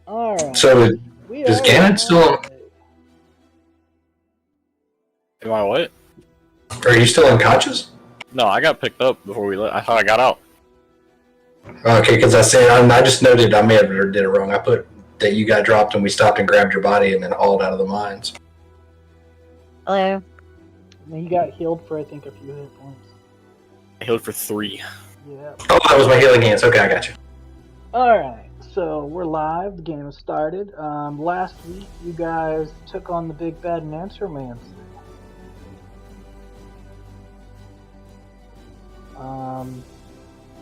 Alright. So We is are Ganon still? live. Am I what? Are you still unconscious? No, I got picked up before we left. I thought I got out. Okay, because I just noted I may have did it wrong. I put that you got dropped and we stopped and grabbed your body and then hauled out of the mines. Hello. And then you got healed for, I think, a few hit points. I healed for 3. Yeah. Oh, that was my healing hands. Okay, I got you. Alright, so we're live. The game has started. Last week, you guys took on the big bad Mancermancer.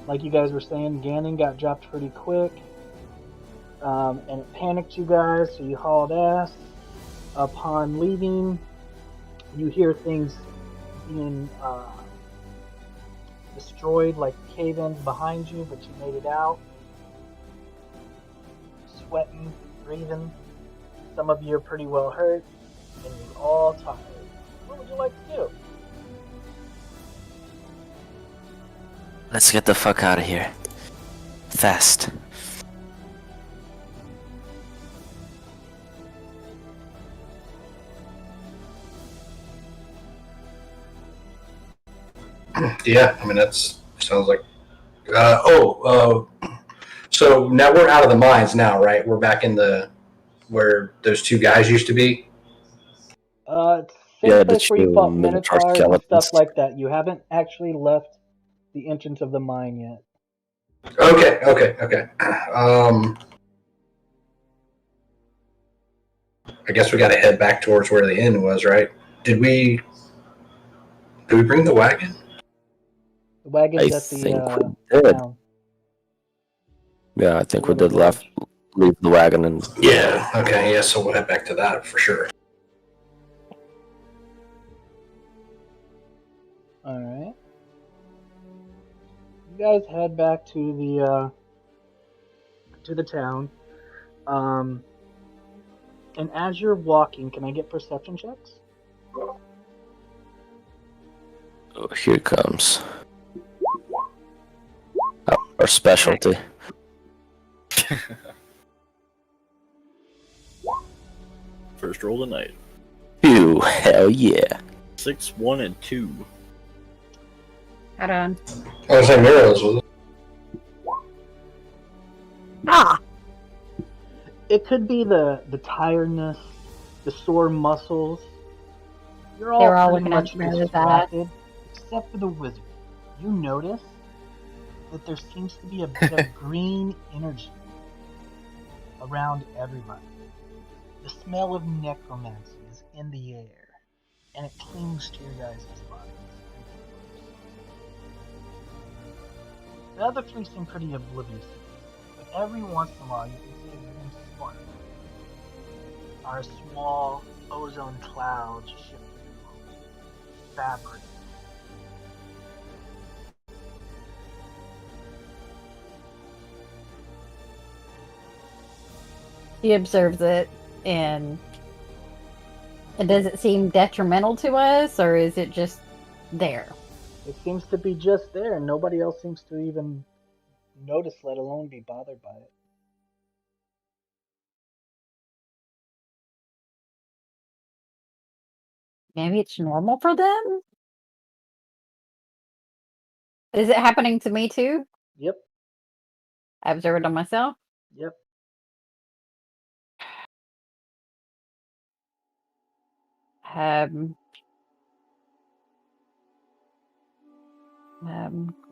Like you guys were saying, Ganon got dropped pretty quick. And it panicked you guys, so you hauled ass. Upon leaving, you hear things being destroyed, like cave-ins behind you, but you made it out. Sweating, breathing. Some of you are pretty well hurt, and you're all tired. What would you like to do? Let's get the fuck out of here. Fast. Yeah, I mean that's sounds like. So now we're out of the mines now, right? We're back in the where those two guys used to be. It's Yeah, same the place where you two fought Minotaur Minotaurs and skeletons. stuff like that. You haven't actually left the entrance of the mine yet. Okay. I guess we got to head back towards where the inn was, right? Did we bring the wagon? The wagon's I at the think we did. town. Yeah, I think we Little did leave the wagon and Yeah. Okay. Yeah. So we'll head back to that for sure. All right. You guys head back to the town. And as you're walking, can I get perception checks? oh, here it comes. Our specialty. First roll of the night. Phew, hell yeah. 6, 1, and 2. Hold on. I was saying Miro's was it? Ah! It could be the tiredness, the sore muscles. You're all They were all pretty looking at much me really distracted, except for the wizard. You notice that there seems to be a bit of green energy around everybody. The smell of necromancy is in the air, and it clings to your guys' bodies. The other three seem pretty oblivious to this, but every once in a while you can see a green spark, or a small ozone cloud shift through fabric. He observes it, and does it seem detrimental to us, or is it just there? It seems to be just there, and nobody else seems to even notice, let alone be bothered by it. Maybe it's normal for them? Is it happening to me too? Yep, I observe it on myself? yep. Um,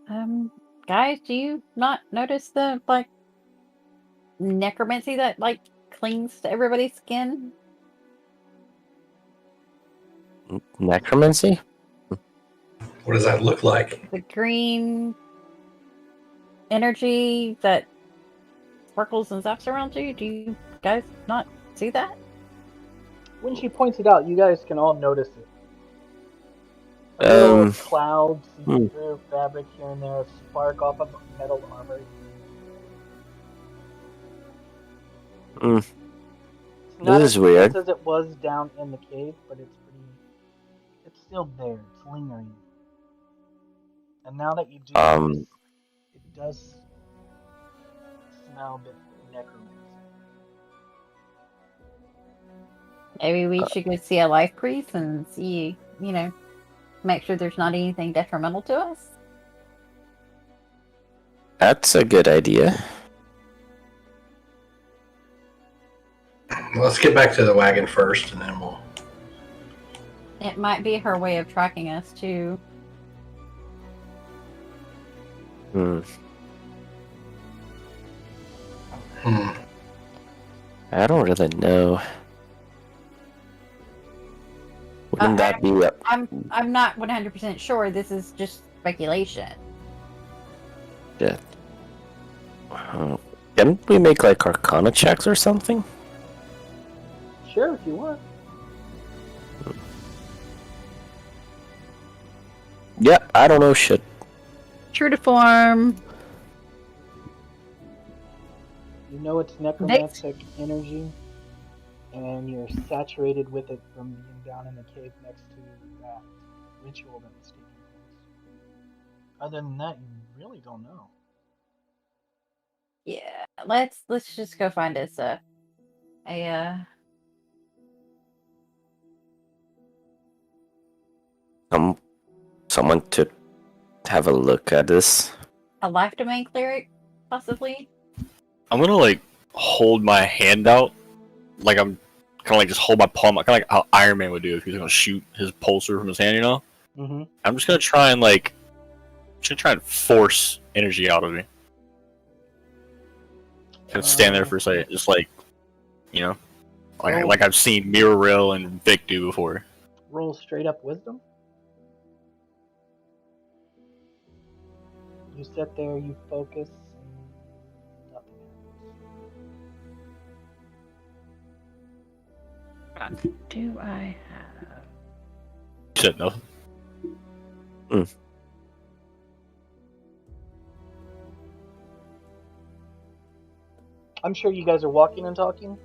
um, guys, do you not notice the, like, necromancy that, like, clings to everybody's skin? Necromancy? What does that look like? The green energy that sparkles and zaps around you? Do you guys not see that? When she points it out, you guys can all notice it. A little cloud seeping through fabric here and there, a spark off of metal armor. Mm. It's not This is weird. as it was down in the cave, but it's still there. It's lingering. And now that you do this, it does smell a bit necromancy. Maybe we should go see a life priest and see, make sure there's not anything detrimental to us. That's a good idea. Let's get back to the wagon first, and then we'll. It might be her way of tracking us too. Hmm. Hmm. I don't really know. Wouldn't that be up? I'm not 100% sure. This is just speculation. Can't we make like Arcana checks or something? Sure, if you want. Yeah, I don't know shit. True to form. You know it's necromantic energy, and you're saturated with it from being down in the cave next to that ritual that was taking place. Other than that, you really don't know. Yeah, let's just go find us a Someone to have a look at this. life domain cleric, possibly. I'm gonna like hold my hand out, like I'm kind of like just hold my palm, kind of like how Iron Man would do if he was gonna shoot his pulsar from his hand, you know. Mm-hmm. I'm just gonna try and force energy out of me. Gonna stand there for a second, just like, like I've seen Mirror Rail and Vic do before. Roll straight up wisdom. You sit there, you focus, and nothing happens. What do I have? You said nothing. I'm sure you guys are walking and talking.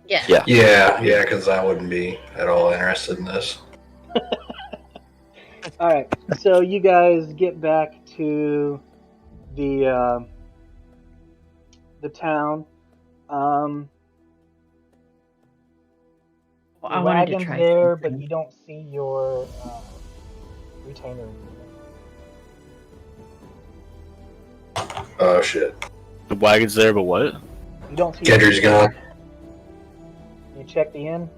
Yeah. Yeah, because I wouldn't be at all interested in this. All right, so you guys get back to the town. Well, The I wanted to wagon's try there, something. but you don't see your retainer. Oh shit. The wagon's there, but what? You don't see. Gendry's gone. You check the inn.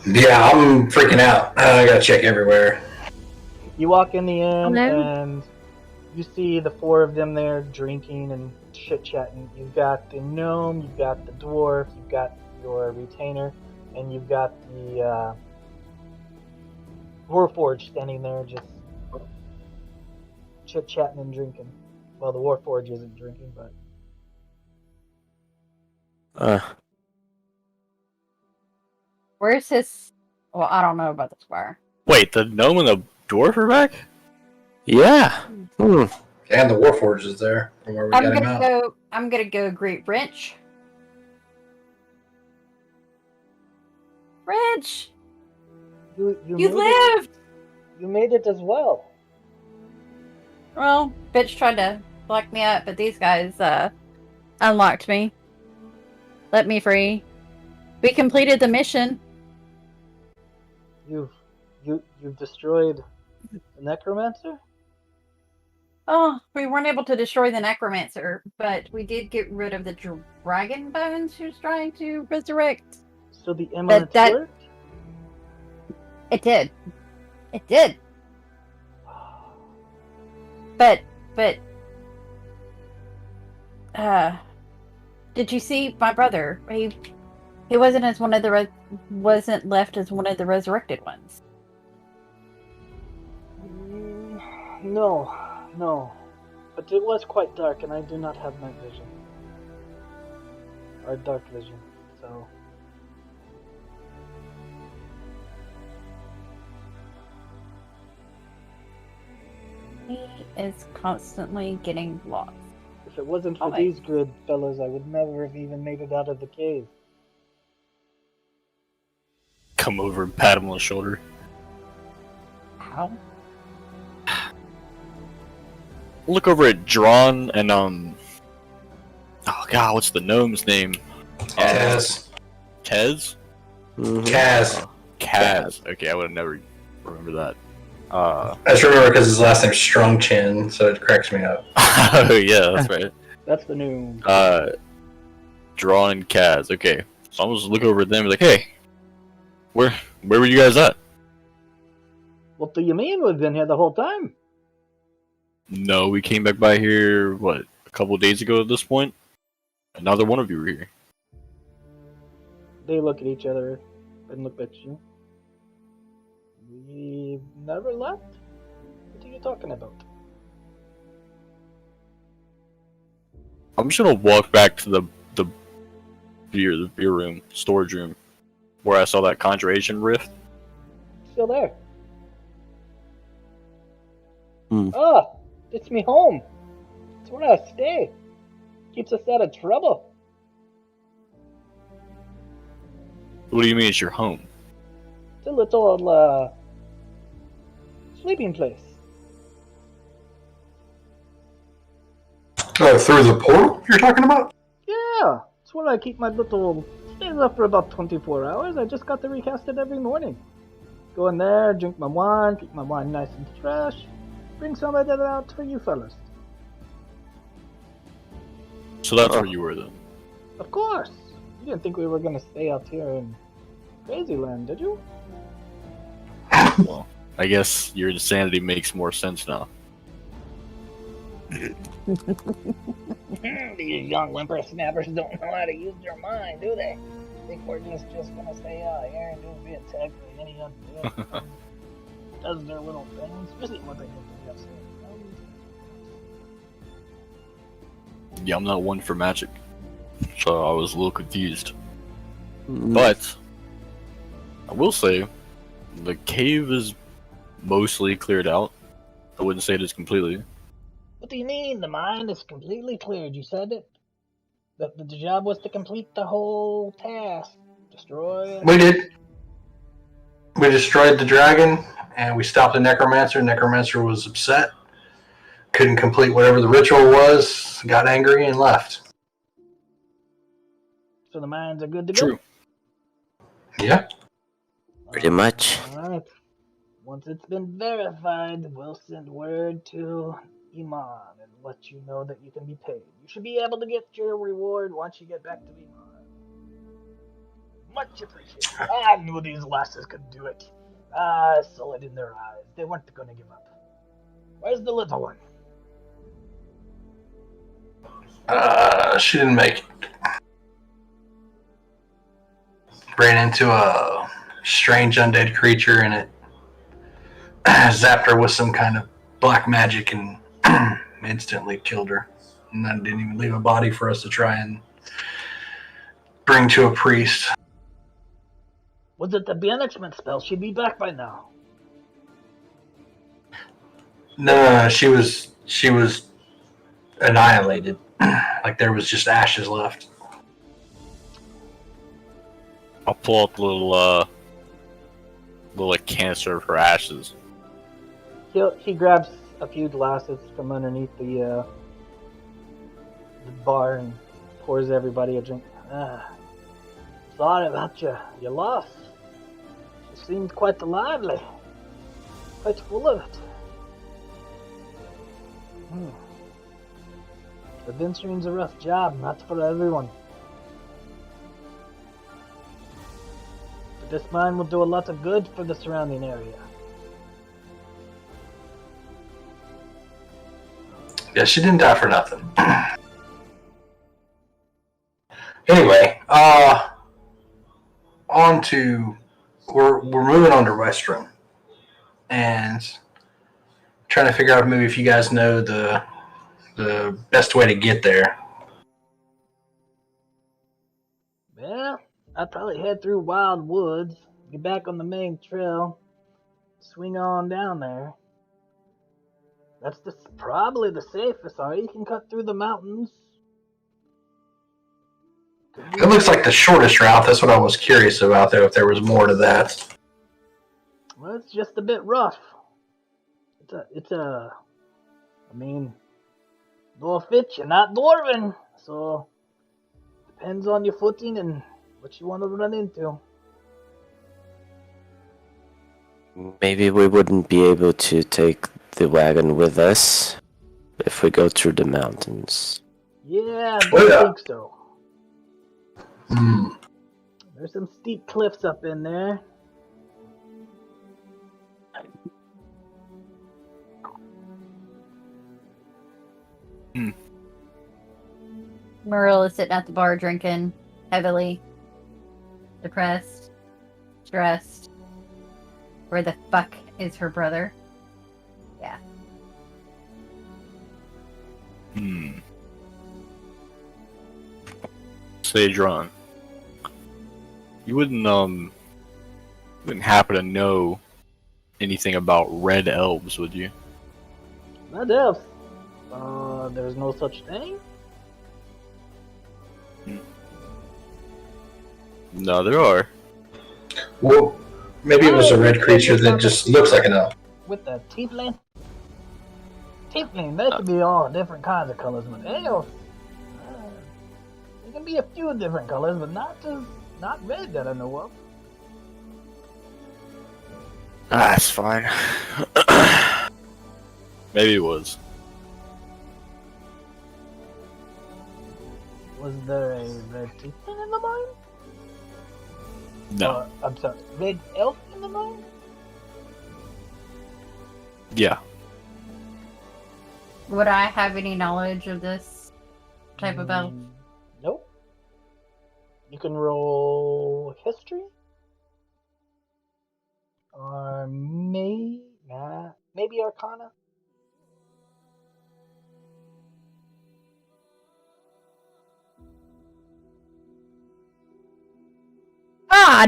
Yeah, I'm freaking out. I gotta check everywhere. You walk in the inn Hello? and you see the four of them there drinking and chit-chatting. You've got the gnome, you've got the dwarf, you've got your retainer, and you've got the Warforged standing there just chit-chatting and drinking. Well, the Warforged isn't drinking, but Where's his? Well, I don't know about the squire. Wait, the gnome and the dwarf are back? Yeah. Hmm. And the Warforged is there from where we got him out. I'm gonna go greet Wrench. Wrench, you you made lived. You made it as well. Well, bitch tried to lock me up, but these guys unlocked me. Let me free. We completed the mission. You've destroyed the necromancer? Oh, we weren't able to destroy the necromancer, but we did get rid of the dragon bones who's trying to resurrect. So the eminence that- worked? It did. It did. But did you see my brother? He wasn't as one of the wasn't left as one of the resurrected ones. No. But it was quite dark, and I do not have night vision. Or dark vision, so... He is constantly getting lost. If it wasn't for Oh, wait. these grid fellows, I would never have even made it out of the cave. Come over and pat him on the shoulder. How? Look over at Drawn and oh god, what's the gnome's name? Tez. Tez? Kaz. Kaz. Okay, I would have never remember that. I just remember because his last name's Strong Chin, so it cracks me up. Oh yeah, that's right. That's the new. Drawn Kaz. Okay, so I was looking over at them like, hey, where were you guys at? What do you mean we've been here the whole time? No, we came back by here what a couple of days ago at this point. Another one of you were here. They look at each other and look at you. We've never left? What are you talking about? I'm just gonna walk back to the beer room, storage room, where I saw that conjuration rift. Still there. Hmm. Ah, it's me home. It's where I stay. Keeps us out of trouble. What do you mean it's your home? It's a little, sleeping place. Through the portal you're talking about? Yeah, it's where I keep my little... Stays up for about 24 hours. I just got to recast it every morning. Go in there, drink my wine, keep my wine nice and fresh. Bring some of that out for you fellas. So that's where you were then. Of course. You didn't think we were gonna stay out here in Crazyland, did you? Well, I guess your insanity makes more sense now. These young whippersnappers don't know how to use their mind, do they? Think we're just gonna stay out here and just be attacked by any other does their little things, especially when they get to the Yeah, I'm not one for magic, so I was a little confused. But I will say the cave is mostly cleared out. I wouldn't say it is completely. What do you mean? The mine is completely cleared. You said it. The job was to complete the whole task. Destroy it. We did. We destroyed the dragon, and we stopped the necromancer. Necromancer was upset. Couldn't complete whatever the ritual was. Got angry and left. So the mines are good to True. go? Yeah. Pretty much. Alright. Once it's been verified, we'll send word to Iman and let you know that you can be paid. You should be able to get your reward once you get back to Iman. Much appreciated. I knew these lasses could do it. I saw it in their eyes. They weren't gonna give up. Where's the little one? She didn't make it. Ran into a strange undead creature, and it zapped her with some kind of black magic and instantly killed her. And then didn't even leave a body for us to try and bring to a priest. Was it the banishment spell? She'd be back by now. No, she was annihilated. Like there was just ashes left. I'll pull out the little like canister of her ashes. He grabs a few glasses from underneath the bar and pours everybody a drink. Sorry about your loss. She seemed quite lively, quite full of it. Adventuring's a rough job, not for everyone. But this mine will do a lot of good for the surrounding area. Yeah, she didn't die for nothing. Anyway, on to we're moving on to Westrum, and trying to figure out maybe if you guys know the best way to get there. Well, I'd probably head through Wild Woods, get back on the main trail, swing on down there. That's probably the safest, or you can cut through the mountains. It looks like the shortest route. That's what I was curious about, though, if there was more to that. Well, it's just a bit rough. I mean, Dwarfitch, you're not Dwarven, so depends on your footing and what you want to run into. Maybe we wouldn't be able to take the wagon with us if we go through the mountains. Yeah, I Oh, yeah. think so. Hmm. There's some steep cliffs up in there. Muriel is sitting at the bar drinking heavily, depressed, stressed. Where the fuck is her brother? Yeah. Sadron, you wouldn't happen to know anything about red elves, would you? Not elves. There's no such thing. No, there are. Well, maybe it was a red creature that just looks like an elf. With the tiefling? Tiefling, they could be all different kinds of colors, but elves, there can be a few different colors, but not red that I know of. That's fine. Maybe it was. Was there a red tiefling in the mine? No. I'm sorry, red elf in the mine? Yeah. Would I have any knowledge of this type of elf? Nope. You can roll history. Or maybe Arcana.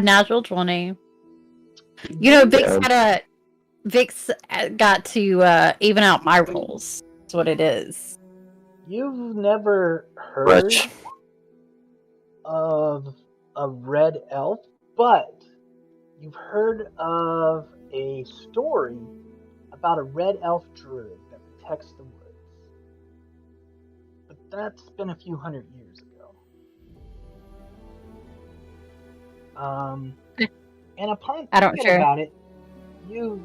Natural 20. You know, Vix got to even out my rolls. That's what it is. You've never heard Wretch. of a red elf, but you've heard of a story about a red elf druid that protects the woods. But that's been a few hundred years ago. And upon I don't thinking sure. about it, you've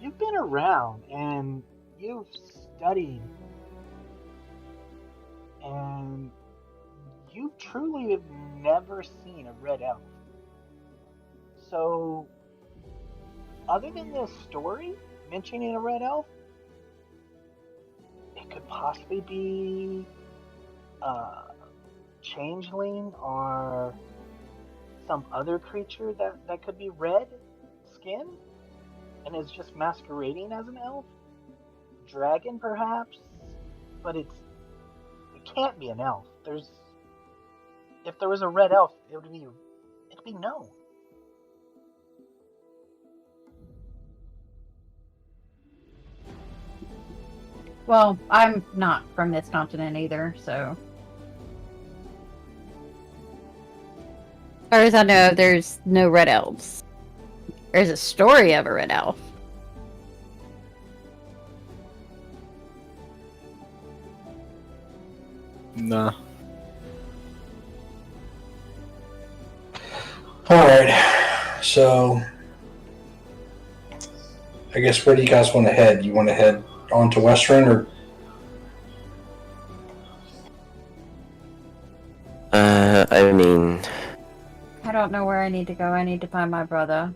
been around and you've studied and you truly have never seen a red elf. So, other than this story mentioning a red elf, it could possibly be a changeling or some other creature that could be red skin and is just masquerading as an elf. Dragon, perhaps, but it can't be an elf. If there was a red elf, it'd be known. Well, I'm not from this continent either, so. As far as I know, there's no red elves. There's a story of a red elf. Nah. Alright, so I guess where do you guys want to head? You want to head on to Western or? I mean, I don't know where I need to go. I need to find my brother.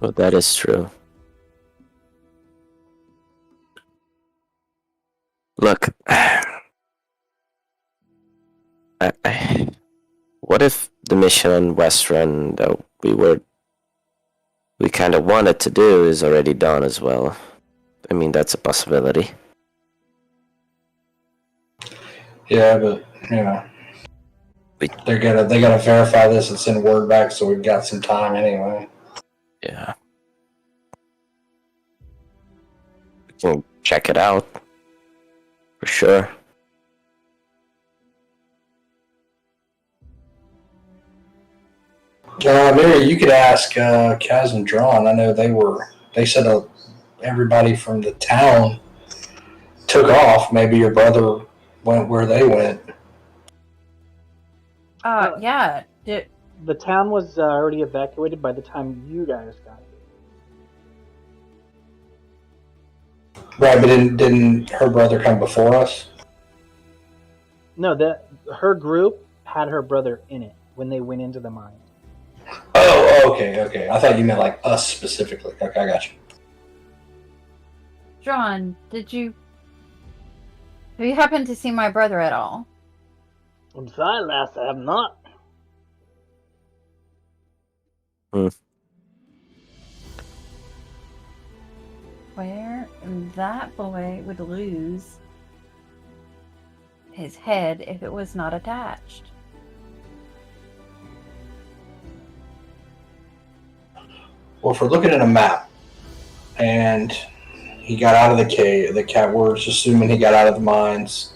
well, that is true. Look, what if the mission on West Run that we kind of wanted to do is already done as well? I mean, that's a possibility. Yeah, but you know, they gotta verify this and send word back, so we've got some time anyway. Yeah. We can check it out. For sure. Mary, you could ask Kaz and Drawn. I know they said everybody from the town took off. Maybe your brother went where they went. Yeah. The town was already evacuated by the time you guys got here. Right, but didn't her brother come before us? No, her group had her brother in it when they went into the mine. Oh, okay. I thought you meant like us specifically. Okay, I got you. John, have you happened to see my brother at all? I'm sorry, lass, I have not. Where that boy would lose his head if it was not attached. Well, if we're looking at a map, and he got out of the cave, we're just assuming he got out of the mines,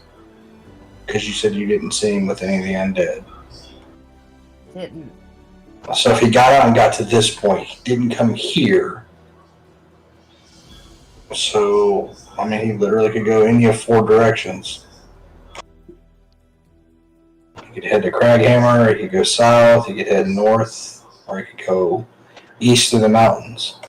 because you said you didn't see him with any of the undead. Didn't. So if he got out and got to this point, he didn't come here. So, I mean, he literally could go any of 4 directions. He could head to Craghammer, he could go south, he could head north, or he could go east of the mountains.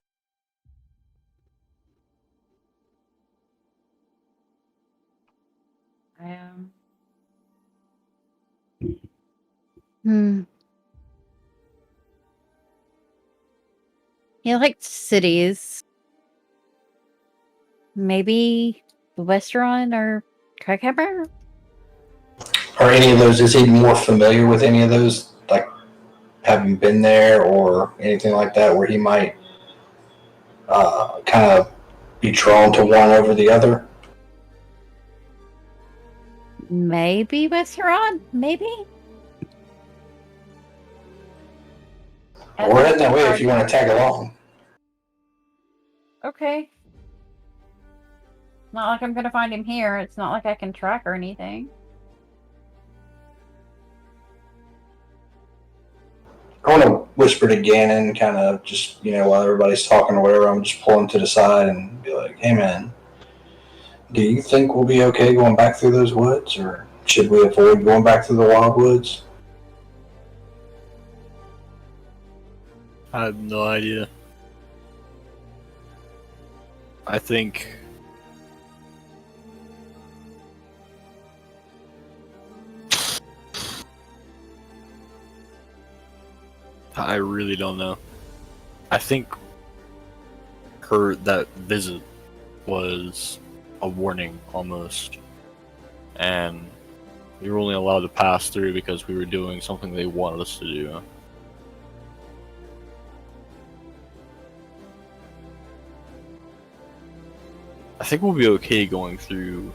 He liked cities. Maybe Westeron or Craghammer? Are any of those, is he more familiar with any of those, like having been there or anything like that, where he might kind of be drawn to one over the other? Maybe Westeron? Maybe? We're heading that way if you want to tag along. Okay. Not like I'm gonna find him here. It's not like I can track or anything. I want to whisper to Gannon, kind of just, while everybody's talking or whatever, I'm just pulling to the side and be like, hey man, do you think we'll be okay going back through those woods, or should we avoid going back through the wild woods? I have no idea. I think I really don't know. I think that visit was a warning almost, and we were only allowed to pass through because we were doing something they wanted us to do. I think we'll be okay going through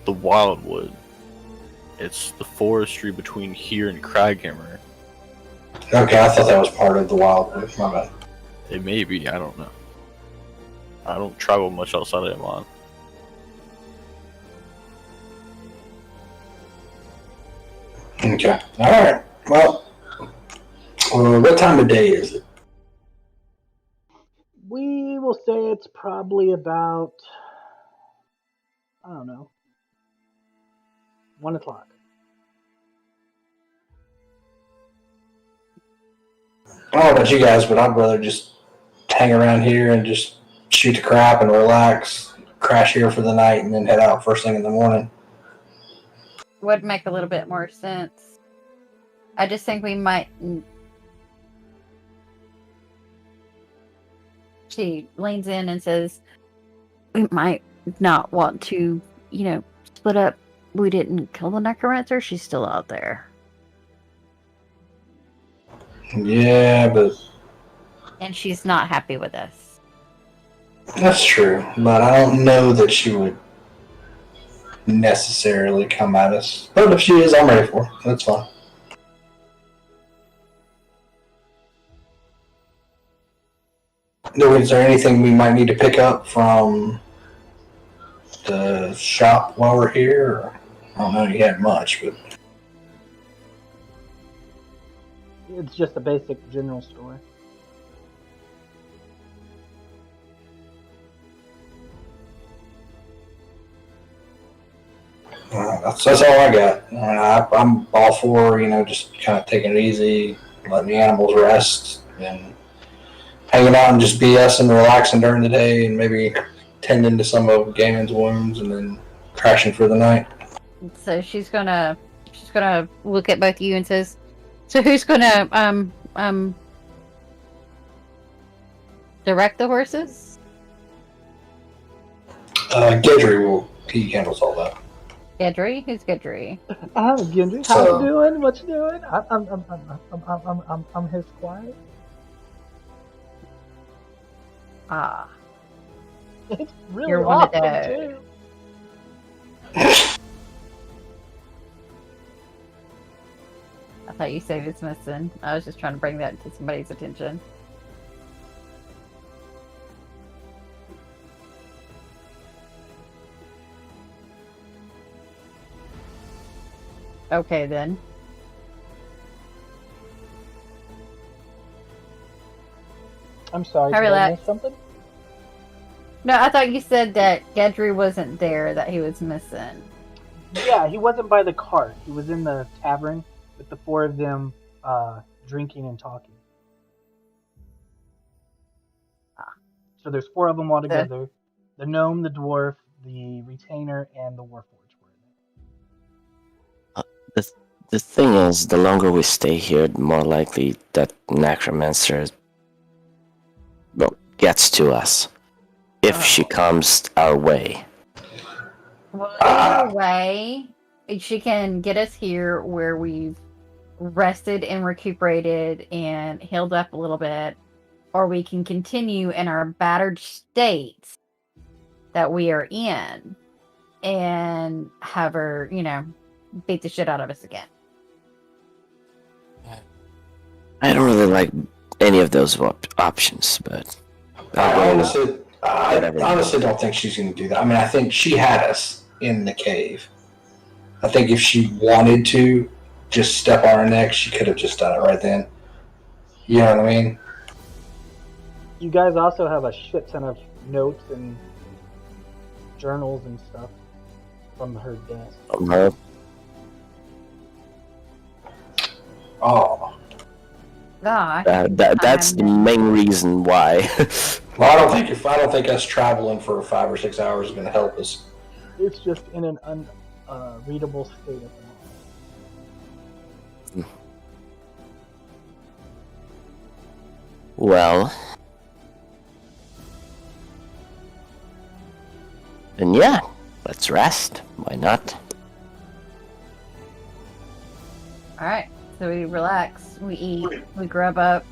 the Wildwood. It's the forestry between here and Craghammer. Okay, I thought that was part of the Wildwood. My bad. It may be, I don't know. I don't travel much outside of Amon. Okay. Alright. Well, what time of day is it? We will say it's probably about, I don't know, 1 o'clock. I don't know about you guys, but I'd rather just hang around here and just shoot the crap and relax, crash here for the night, and then head out first thing in the morning. Would make a little bit more sense. I just think we might. She leans in and says, we might not want to, split up. We didn't kill the necromancer. She's still out there. Yeah, but And she's not happy with us. that's true. But I don't know that she would necessarily come at us. But if she is, I'm ready for her. That's fine. Is there anything we might need to pick up from the shop while we're here? Or, I don't know if you had much, but It's just a basic general store. That's all I got. I'm all for just kind of taking it easy, letting the animals rest, and hanging out and just BS and relaxing during the day, and maybe tending to some of Gaiman's wounds, and then crashing for the night. So she's gonna look at both of you and says, "So who's gonna direct the horses?" Gedry he handles all that. Gedry? Who's Gedry? Gendry, how you doing? What you doing? I'm his squire. Ah, It's really You're one of awesome those. too. I thought you said it's missing. I was just trying to bring that to somebody's attention. Okay then. I'm sorry. I Did I relax. miss something? No, I thought you said that Gedry wasn't there, that he was missing. Yeah, he wasn't by the cart. He was in the tavern with the four of them drinking and talking. So there's four of them all together. The gnome, the dwarf, the retainer, and the warforged were in it. The thing is, the longer we stay here, the more likely that necromancer gets to us. If she comes our way. Well, either way, she can get us here where we've rested and recuperated and healed up a little bit, or we can continue in our battered states that we are in and have her, beat the shit out of us again. I don't really like any of those options, but I honestly don't think she's going to do that. I mean, I think she had us in the cave. I think if she wanted to just step on our neck, she could have just done it right then. You know what I mean? You guys also have a shit ton of notes and journals and stuff from her desk. Oh. That's the main reason why. Well, I don't think us traveling for 5 or 6 hours is going to help us. It's just in an unreadable state at the moment. Well, then yeah, let's rest. Why not? All right. So we relax, we eat, we grub up.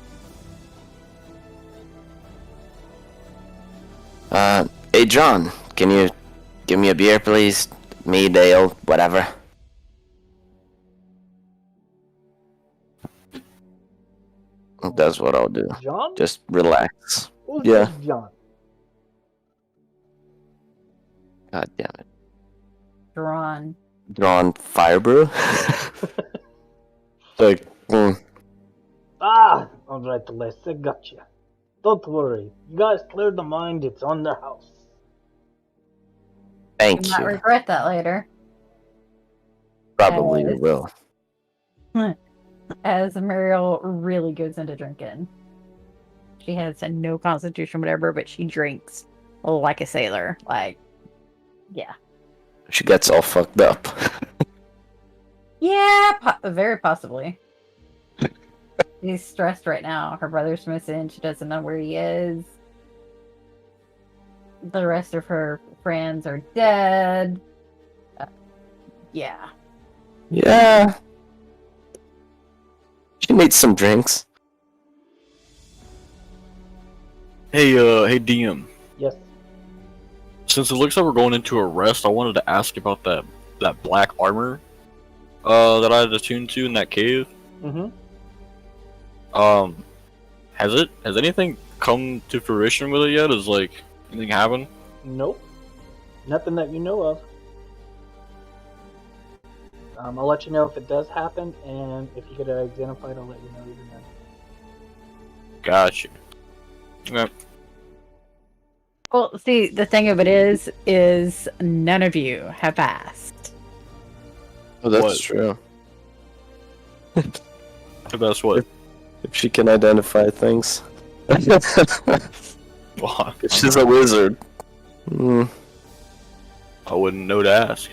Hey John, can you give me a beer, please? Mead, ale, whatever. That's what I'll do. John? Just relax. Who's Yeah. this John? God damn it. Drawn. Fire brew? Like, Ah! Alright, Les, I got you. Don't worry. You guys cleared the mind, it's on the house. thank You might you. regret that later. Probably we will. As Muriel really goes into drinking. She has no constitution, whatever, but she drinks like a sailor. Like, yeah. She gets all fucked up. Yeah, very possibly. She's stressed right now. Her brother's missing. She doesn't know where he is. The rest of her friends are dead. Yeah. Yeah. She needs some drinks. Hey, DM. Yes. Since it looks like we're going into a rest, I wanted to ask about that black armor that I had attuned to in that cave. Mm-hmm. Has anything come to fruition with it yet? Has anything happened? Nope. Nothing that you know of. I'll let you know if it does happen, and if you get it identified, I'll let you know even then. Gotcha. Okay. Well, see, the thing of it is none of you have asked. Oh, that's What? true. That's what. If she can identify things. Well, She's a wizard. Hmm. I wouldn't know to ask.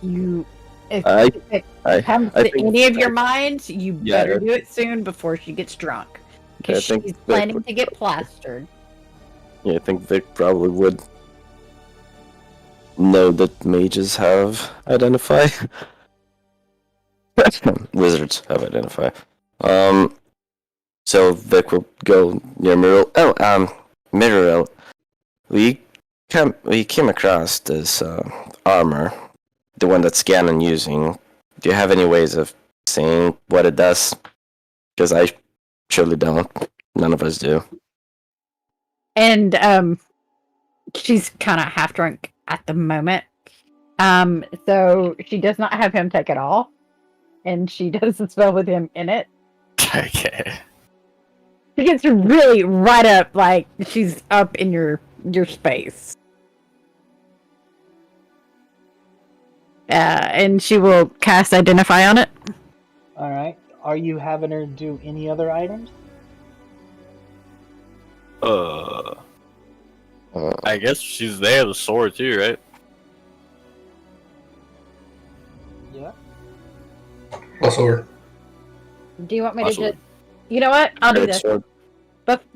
You, if I- it I comes I to think any of your minds, you Yeah, better I- do it soon before she gets drunk. I Because think she's Vic planning would to get probably- plastered. Yeah, I think Vic probably would know that mages have identify. Wizards have identify. So Vic will go near Mirror. Mirror. We came across this armor, the one that Scanlan using. Do you have any ways of seeing what it does? Because I surely don't. None of us do. And she's kind of half drunk at the moment. So she does not have him take it off, and she does the spell with him in it. Okay. She gets really right up, like she's up in your space. And she will cast Identify on it. All right. Are you having her do any other items? I guess she's they have a sword too, right? Yeah. What sword? Do you want me to Possibly. just? You know what? I'll do Great this. sword.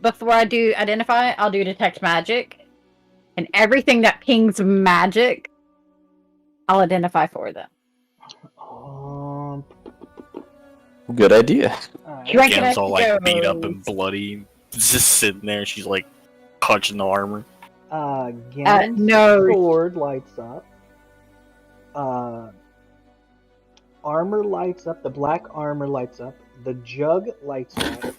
Before I do Identify, I'll do Detect Magic, and everything that pings magic, I'll identify for them. Good idea. All right. Drink Gam's all like goes. beat up and bloody, just sitting there. She's like clutching the armor. Ganon's no. sword lights up. Armor lights up. The black armor lights up. The jug lights up.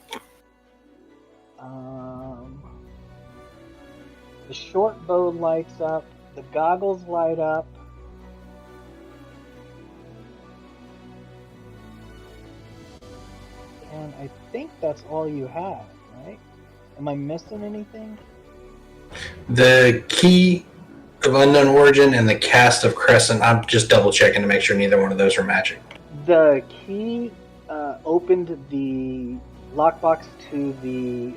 The short bow lights up. The goggles light up. And I think that's all you have, right? Am I missing anything? The key of unknown origin and the cast of Crescent. I'm just double checking to make sure neither one of those are magic. The key opened the lockbox to the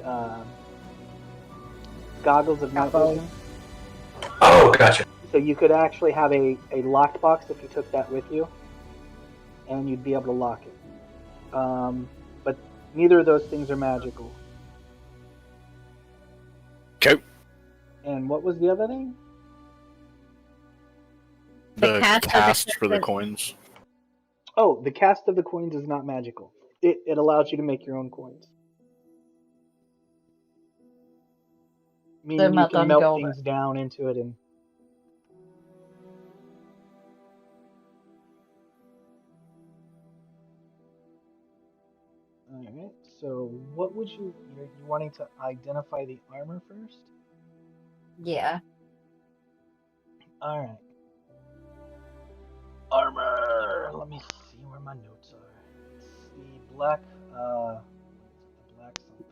goggles of night vision. Oh, gotcha. So you could actually have a locked box if you took that with you, and you'd be able to lock it. But neither of those things are magical. Okay. And what was the other thing? The cast of the cast for the crescent. coins. Oh, the cast of the coins is not magical. It allows you to make your own coins. Meaning you melt can on melt gold. things down into it and. Alright, so what would you wanting to identify the armor first? Yeah. Alright. Armor! Let me see where my notes are. It's the black, what is it? The black something.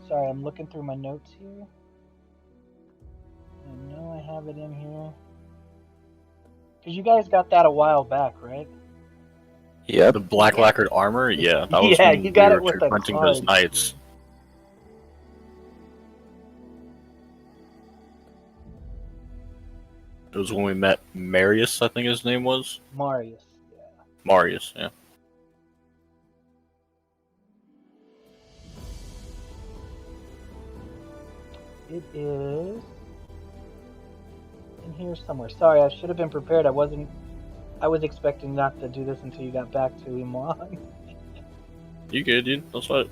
Sorry, I'm looking through my notes here. I know I have it in here. Because you guys got that a while back, right? Yep. The black lacquered armor? Yeah, that was Yeah, when you got we it were with a hunting those card. knights. It was when we met Marius, I think his name was. Marius. Yeah. Marius, yeah. It is in here somewhere. Sorry, I should have been prepared. I was expecting not to do this until you got back to Iman. You good, dude? That's what.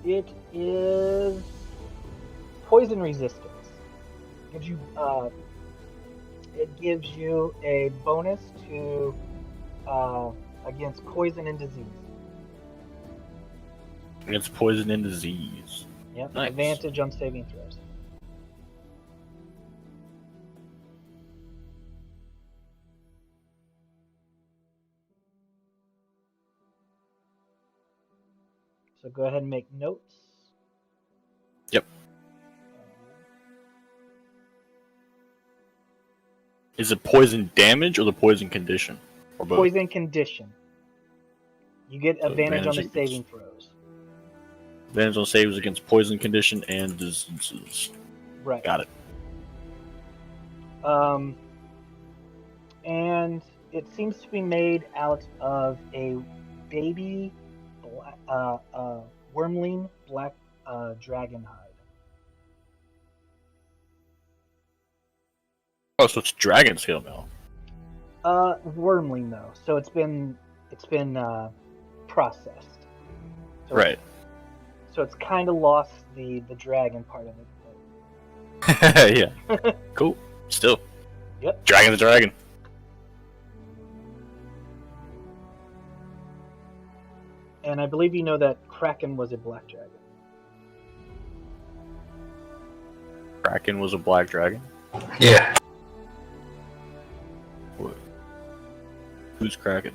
It is poison resistance. It gives you a bonus to against poison and disease. Against poison and disease. Yep. Nice. Advantage on saving throws. So go ahead and make notes. Yep. Is it poison damage or the poison condition? Or both? Poison condition. You get So advantage on the advantage saving throws. Advantage on saves against poison condition and diseases. Right. Got it. And it seems to be made out of a baby wormling black dragon hide. Oh, so it's dragon scale now. Wormling though, so it's been processed. So Right. So it's kind of lost the dragon part of it. Yeah. Cool. Still. Yep. Dragon the dragon. And I believe you know that Kraken was a black dragon. Kraken was a black dragon. Yeah. What? Who's Kraken?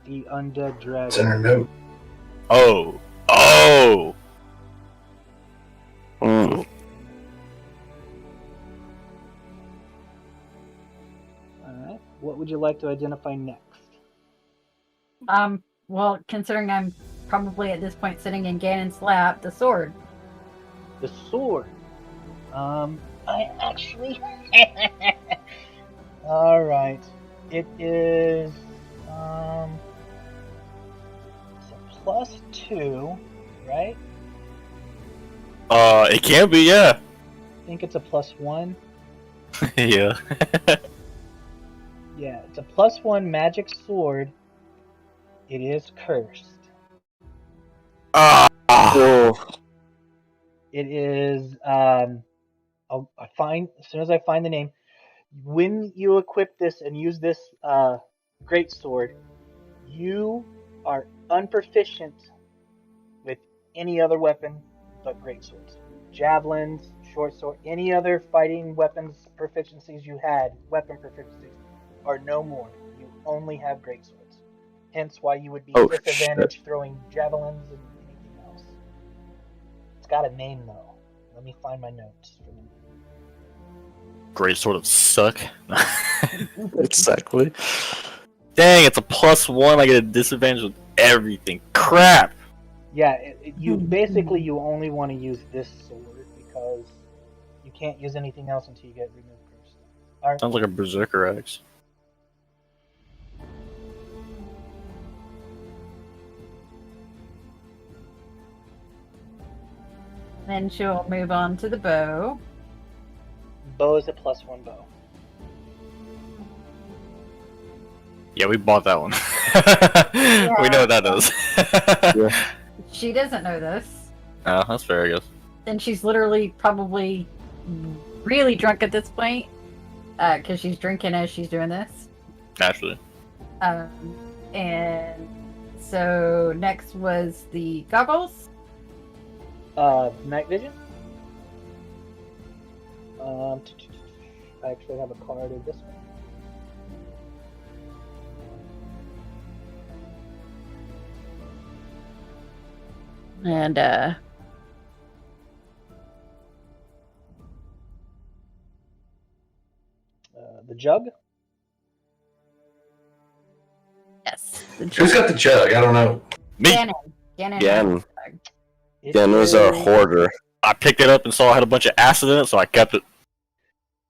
The undead It's in dragon. her note. Oh. Oh. Mm. Alright. What would you like to identify next? Well, considering I'm probably at this point sitting in Ganon's lap, the sword. The sword. I actually. Alright. It is. It's a +2, right? It can be, yeah. I think it's a +1. Yeah. Yeah, it's a +1 magic sword. It is cursed. Oh. It is. I'll find as soon as I find the name. When you equip this and use this great sword, you are unproficient with any other weapon but great swords. Javelins, short sword, any other fighting weapons proficiencies you had, weapon proficiencies, are no more. You only have great swords. Hence why you would be disadvantaged throwing javelins and anything else. It's got a name though. Let me find my notes for the Great sort of suck. Exactly. Dang, it's a +1. I get a disadvantage with everything. Crap. Yeah, you basically you only want to use this sword because you can't use anything else until you get removed curse. Alright. Sounds like a berserker axe. Then she'll move on to the bow. Bow is a +1 bow. Yeah, we bought that one. We know what that does. She doesn't know this. Oh, that's fair, I guess. And she's literally probably really drunk at this point. Because she's drinking as she's doing this. Naturally. And so next was the goggles. Night vision. I actually have a card of this one. And The jug. yes. Who's got the jug? I don't know. Me! Ganon. Ganon. Ganon. It Ganon our is- hoarder. I picked it up and saw it had a bunch of acid in it, so I kept it.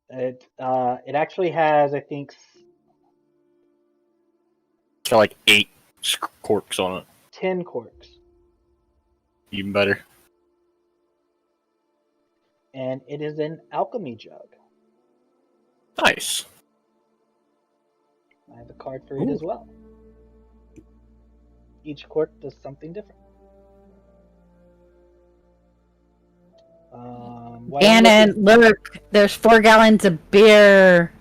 It actually has, I think, It's got like 8 corks on it. 10 corks, Even better. and it is an alchemy jug. Nice. I have a card for it as well. Each cork does something different. Why are you Ganon, look, there's 4 gallons of beer.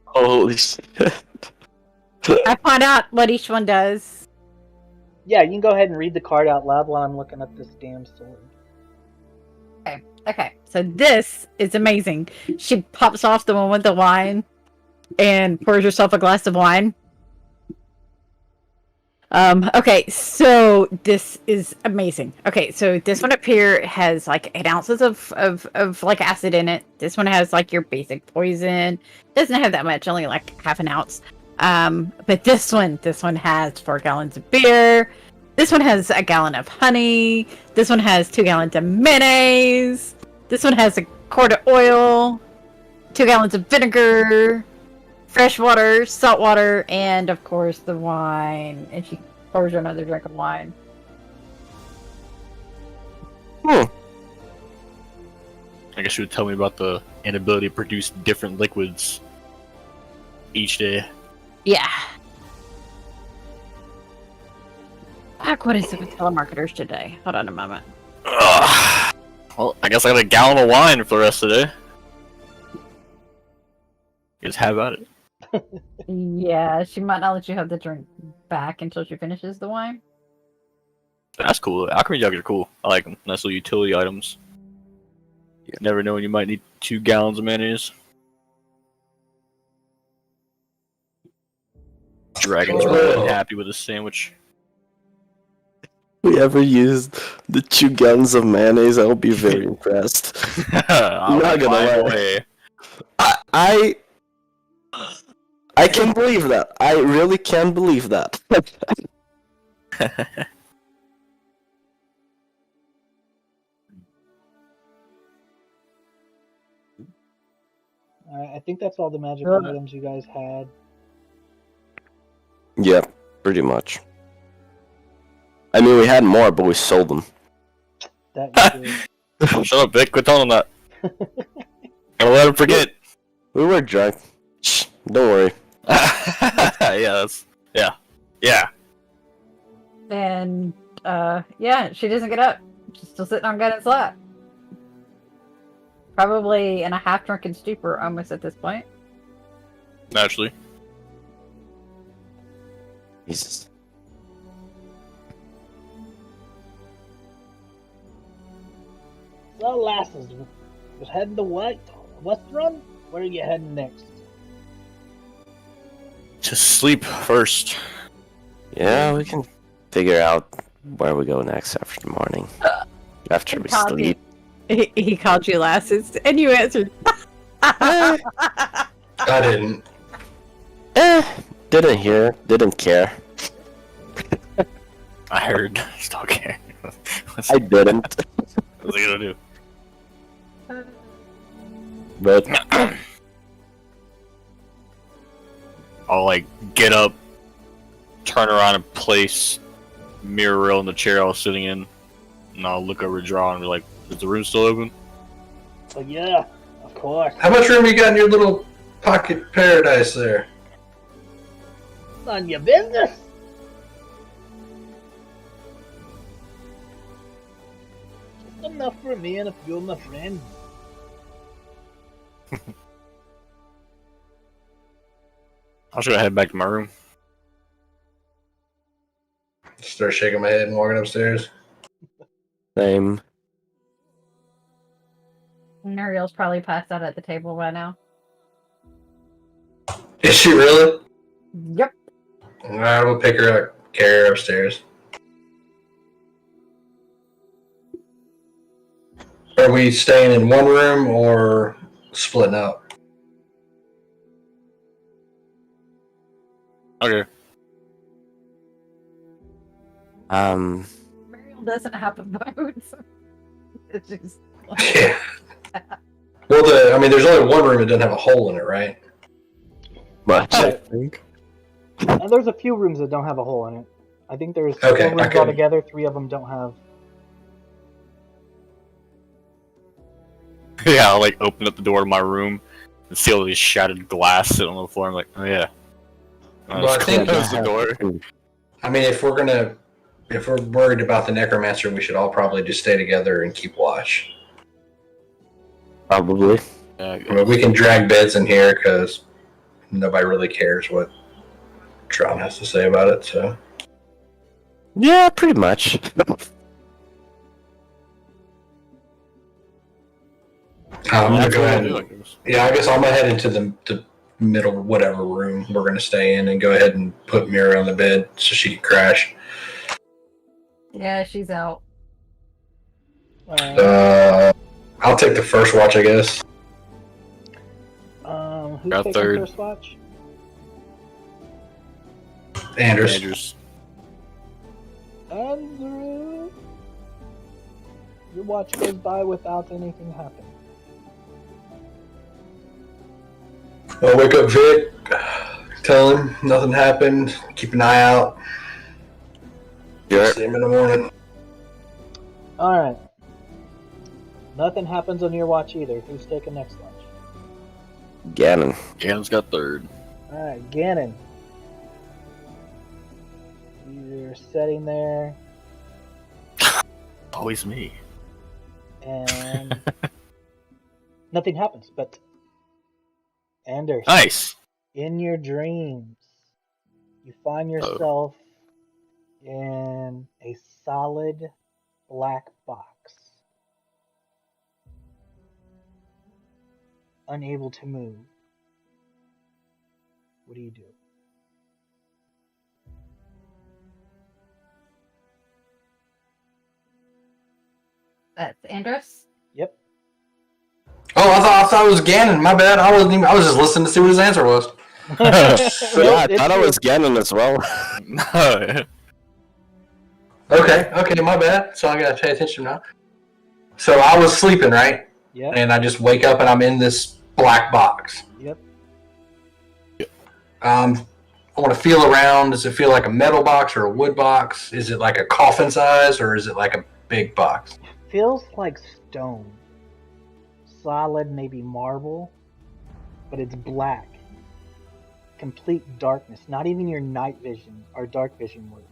Holy shit. I find out what each one does. Yeah, you can go ahead and read the card out loud while I'm looking up this damn sword. Okay, so this is amazing. She pops off the one with the wine and pours herself a glass of wine. Okay, so this is amazing. Okay, so this one up here has like 8 ounces of like acid in it. This one has like your basic poison. Doesn't have that much, only like half an ounce. But this one has 4 gallons of beer. This one has a gallon of honey. This one has 2 gallons of mayonnaise. This one has a quart of oil, 2 gallons of vinegar, fresh water, salt water, and of course the wine. And she pours you another drink of wine. I guess you would tell me about the inability to produce different liquids each day. Yeah. Fuck, what is it with telemarketers today? Hold on a moment. Ugh. Well, I guess I got a gallon of wine for the rest of the day. Just have at it. Yeah, she might not let you have the drink back until she finishes the wine. That's cool. Alchemy jugs are cool. I like them. Nice little utility items. You never know when you might need 2 gallons of mayonnaise. Dragon's really happy with his sandwich. We ever used the 2 gallons of mayonnaise, I'll be very impressed. I'm not gonna lie. I can believe that. I really can believe that. I think that's all the magic Ugh. items you guys had. Yeah, pretty much. I mean, we had more, but we sold them. That you did. Shut up, Vic. Quit telling him that. Gotta let him forget. We were drunk. Shh, don't worry. Yeah. And, yeah, she doesn't get up. She's still sitting on Gunnen's lap. Probably in a half-drunken stupor almost at this point. Naturally. Jesus. So, lasses, was heading to what? Westrun? Where are you heading next? Just sleep first. Yeah, we can figure out where we go next after the morning. After we Copy. sleep. He called you lasses, and you answered. I didn't. Didn't hear, didn't care. I heard. Still okay. I didn't. What's he gonna do? But I'll like get up, turn around and place Muriel in the chair I was sitting in, and I'll look over Draw and be like, "Is the room still open?" So, yeah, of course. How much room you got in your little pocket paradise there? None your business. Just enough for me and a few of my friends. I'll just go head back to my room. Start shaking my head and walking upstairs. same. Muriel's probably passed out at the table by now. Is she really? Yep. Alright, we'll pick her up, carry her upstairs. Are we staying in one room or splitting up? Okay. Muriel doesn't have a vote. So it's just Yeah. Well, there's only one room that doesn't have a hole in it, right? Much, I think. And there's a few rooms that don't have a hole in it. I think there's Okay, 4 rooms okay. altogether. 3 of them don't have. Yeah, I'll like open up the door to my room and see all these shattered glass sitting on the floor. I'm like, oh yeah. Well, I think- Close the door. I mean, if we're worried about the necromancer, we should all probably just stay together and keep watch. Probably. Yeah, I mean, we can drag beds in here because nobody really cares what Tron has to say about it. So Yeah, pretty much. I'm gonna that's go what I'll ahead. do, I And, guess. yeah, I guess I'm gonna head into the middle whatever room we're going to stay in and go ahead and put Mira on the bed so she can crash. Yeah, she's out. I'll take the first watch, I guess. Who's Got taking third. first watch? Anders. Andrew. Your watch goes by without anything happening. I'll wake up Vic, tell him nothing happened, keep an eye out. Sure. See him in the morning. All right. Nothing happens on your watch either. Who's taking next watch? Ganon. Gannon's got third. All right, Ganon. You're sitting there, Always me. and nothing happens. But Anders, Nice. in your dreams, you find yourself in a solid black box, unable to move. What do you do? That's Andros. Yep. Oh, I thought it was Ganon. My bad. I was just listening to see what his answer was. Yeah, I it's thought it you. was Ganon as well. Okay, my bad. So I gotta pay attention now. So I was sleeping, right? Yep. And I just wake up and I'm in this black box. Yep. I want to feel around. Does it feel like a metal box or a wood box? Is it like a coffin size or is it like a big box? Feels like stone. Solid, maybe marble, but it's black. Complete darkness. Not even your night vision or dark vision works.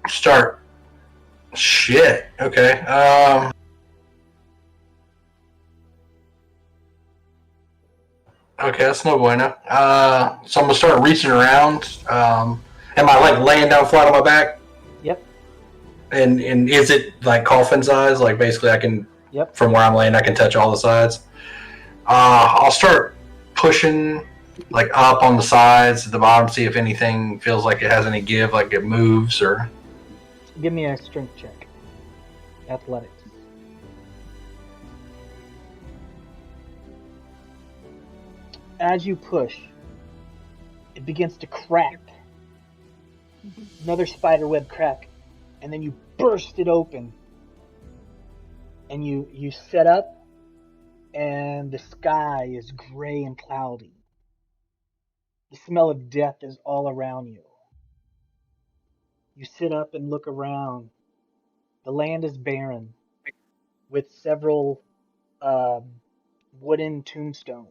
Start. Shit. Okay. Okay, that's no bueno. So I'm gonna start reaching around. Am I like laying down flat on my back? Yep. And is it like coffin size? Like basically, I can Yep. from where I'm laying, I can touch all the sides. I'll start pushing like up on the sides at the bottom, see if anything feels like it has any give, like it moves or. Give me a strength check. Athletics. As you push, it begins to crack. Another spider web crack, and then you burst it open. And you set up, and the sky is gray and cloudy. The smell of death is all around you. You sit up and look around. The land is barren, with several wooden tombstones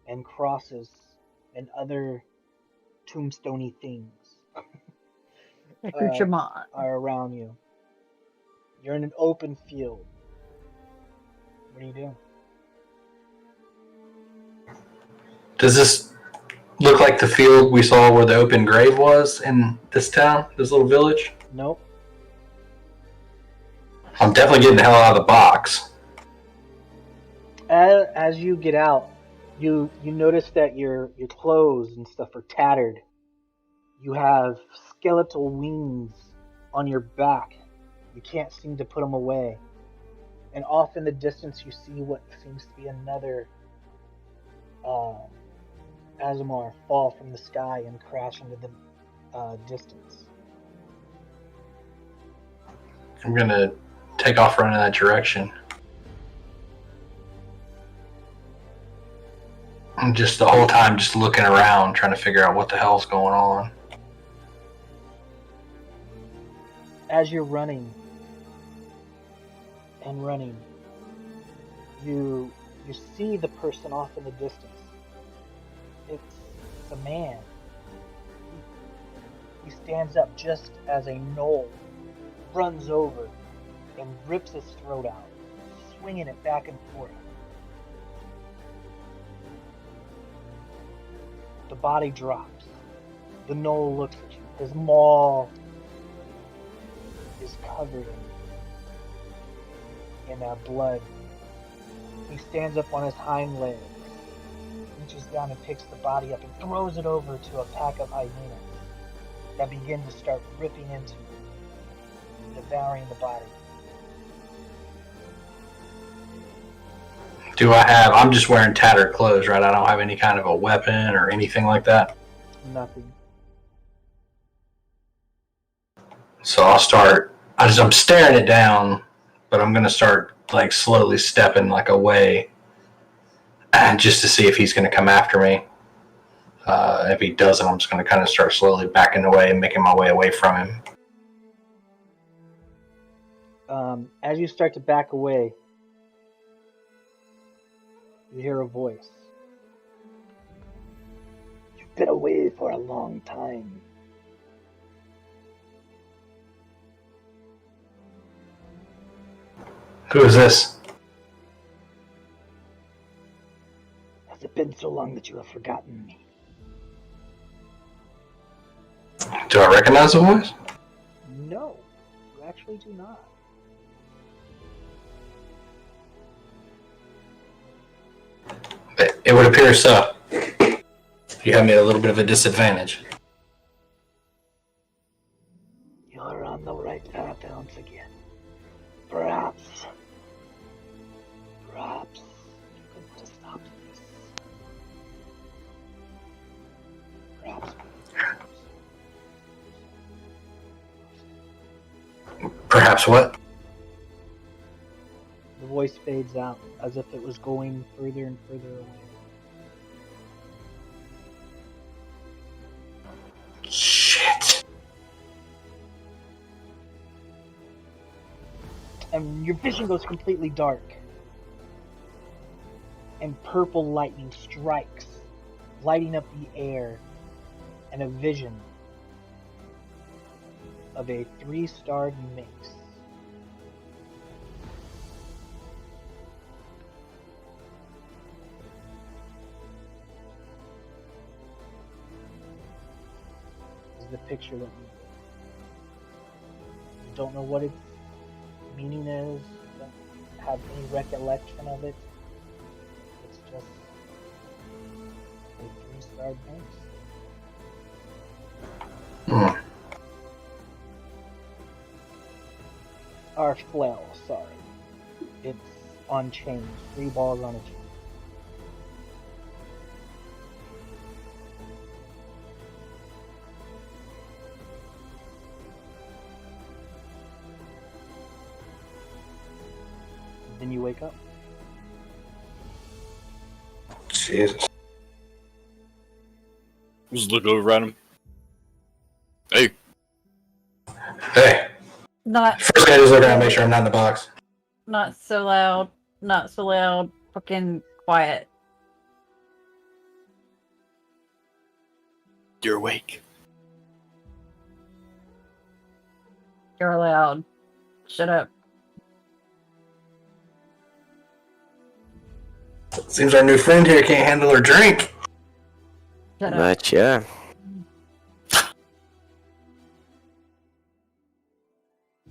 and crosses and other tombstoney things Accoutrement. are around you. You're in an open field. What do you do? Does this look like the field we saw where the open grave was in this town, this little village? Nope. I'm definitely getting the hell out of the box. As you get out, you notice that your clothes and stuff are tattered. You have skeletal wings on your back. You can't seem to put them away. And off in the distance, you see what seems to be another Azamar fall from the sky and crash into the distance. I'm gonna take off running that direction. I'm just the whole time just looking around, trying to figure out what the hell's going on. As you're running and running, you see the person off in the distance. It's a man. He stands up just as a gnoll runs over and rips his throat out, swinging it back and forth. The body drops. The gnoll looks at you. His maw is covered in in blood. He stands up on his hind legs, reaches down and picks the body up and throws it over to a pack of hyenas that begin to start ripping into it, devouring the body. I'm just wearing tattered clothes, right? I don't have any kind of a weapon or anything like that. Nothing. So I'm staring it down, but I'm going to start like slowly stepping like away just to see if he's going to come after me. If he doesn't, I'm just going to kind of start slowly backing away and making my way away from him. As you start to back away, you hear a voice. You've been away for a long time. Who is this? Has it been so long that you have forgotten me? Do I recognize the voice? No, you actually do not. It would appear so. You have me at a little bit of a disadvantage. You're on the right path once again. Perhaps you could put a stop to this. Perhaps. Perhaps what? The voice fades out as if it was going further and further away. Shit. And your vision goes completely dark. And purple lightning strikes, lighting up the air, and a vision of a 3-starred mace. Is the picture that you don't know what its meaning is, don't have any recollection of it. It's just a 3-starred mace. Hmm. Or flail, sorry. It's on chain. 3 balls on a chain. Then you wake up. Jesus. Just look over at him. Hey, Hey. Not First guy just looking at make sure I'm not in the box. not so loud. Not so loud. Fucking quiet. you're awake. You're loud. Shut up. Seems our new friend here can't handle her drink. Shut up. But yeah,